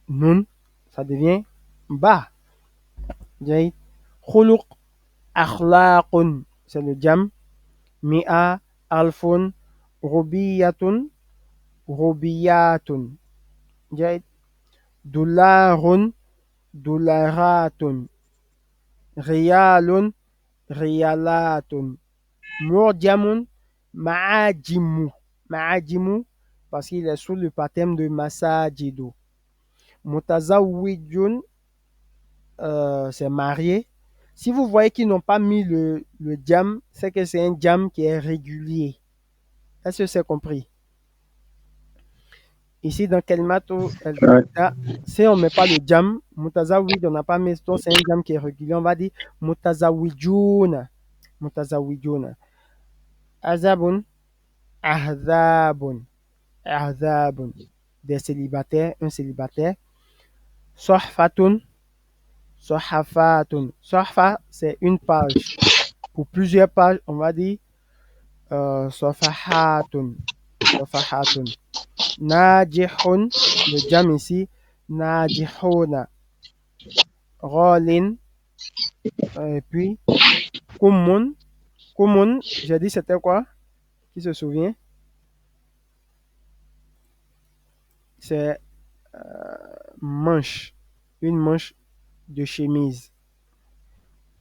nun, ça devient ba. Jay. Khuluq akhlaqun, c'est le jam. Mi'a, alfun, rubiyatun, rubiyatun. Jay. Dollarun, dollaratun. Riyalun, riyalatun. Murjamun, ma'ajimu. Ma'ajimu, parce qu'il est sous le pattern de Masajidu. Mutazawijun, c'est marié. Si vous voyez qu'ils n'ont pas mis le jam, c'est que c'est un jam qui est régulier. Est-ce que c'est compris? Ici, dans Kelmato, si on ne met pas le jam, mutazawid, on n'a pas mis, c'est un jam qui est régulier. On va dire mutazawijuna. Mutazawijuna. Azabun, ahzabun. Ahzabun. Des célibataires, un célibataire. Sohfatun, sohafatun. Sohfa, c'est une page. Pour plusieurs pages, on va dire sofahatun. Sofahatun. Najihun, le jam ici, najihuna. Rolin, et puis kumun. Kumun, j'ai dit c'était quoi? Qui se souvient? C'est manche, une manche de chemise.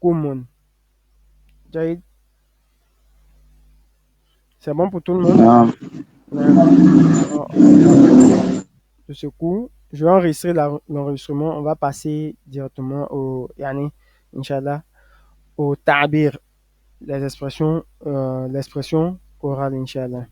Kumun. Jaïd. C'est bon pour tout le monde? De ce coup, je vais enregistrer l'enregistrement. On va passer directement au Yani, Inch'Allah, au Ta'bir, l'expression orale, Inch'Allah.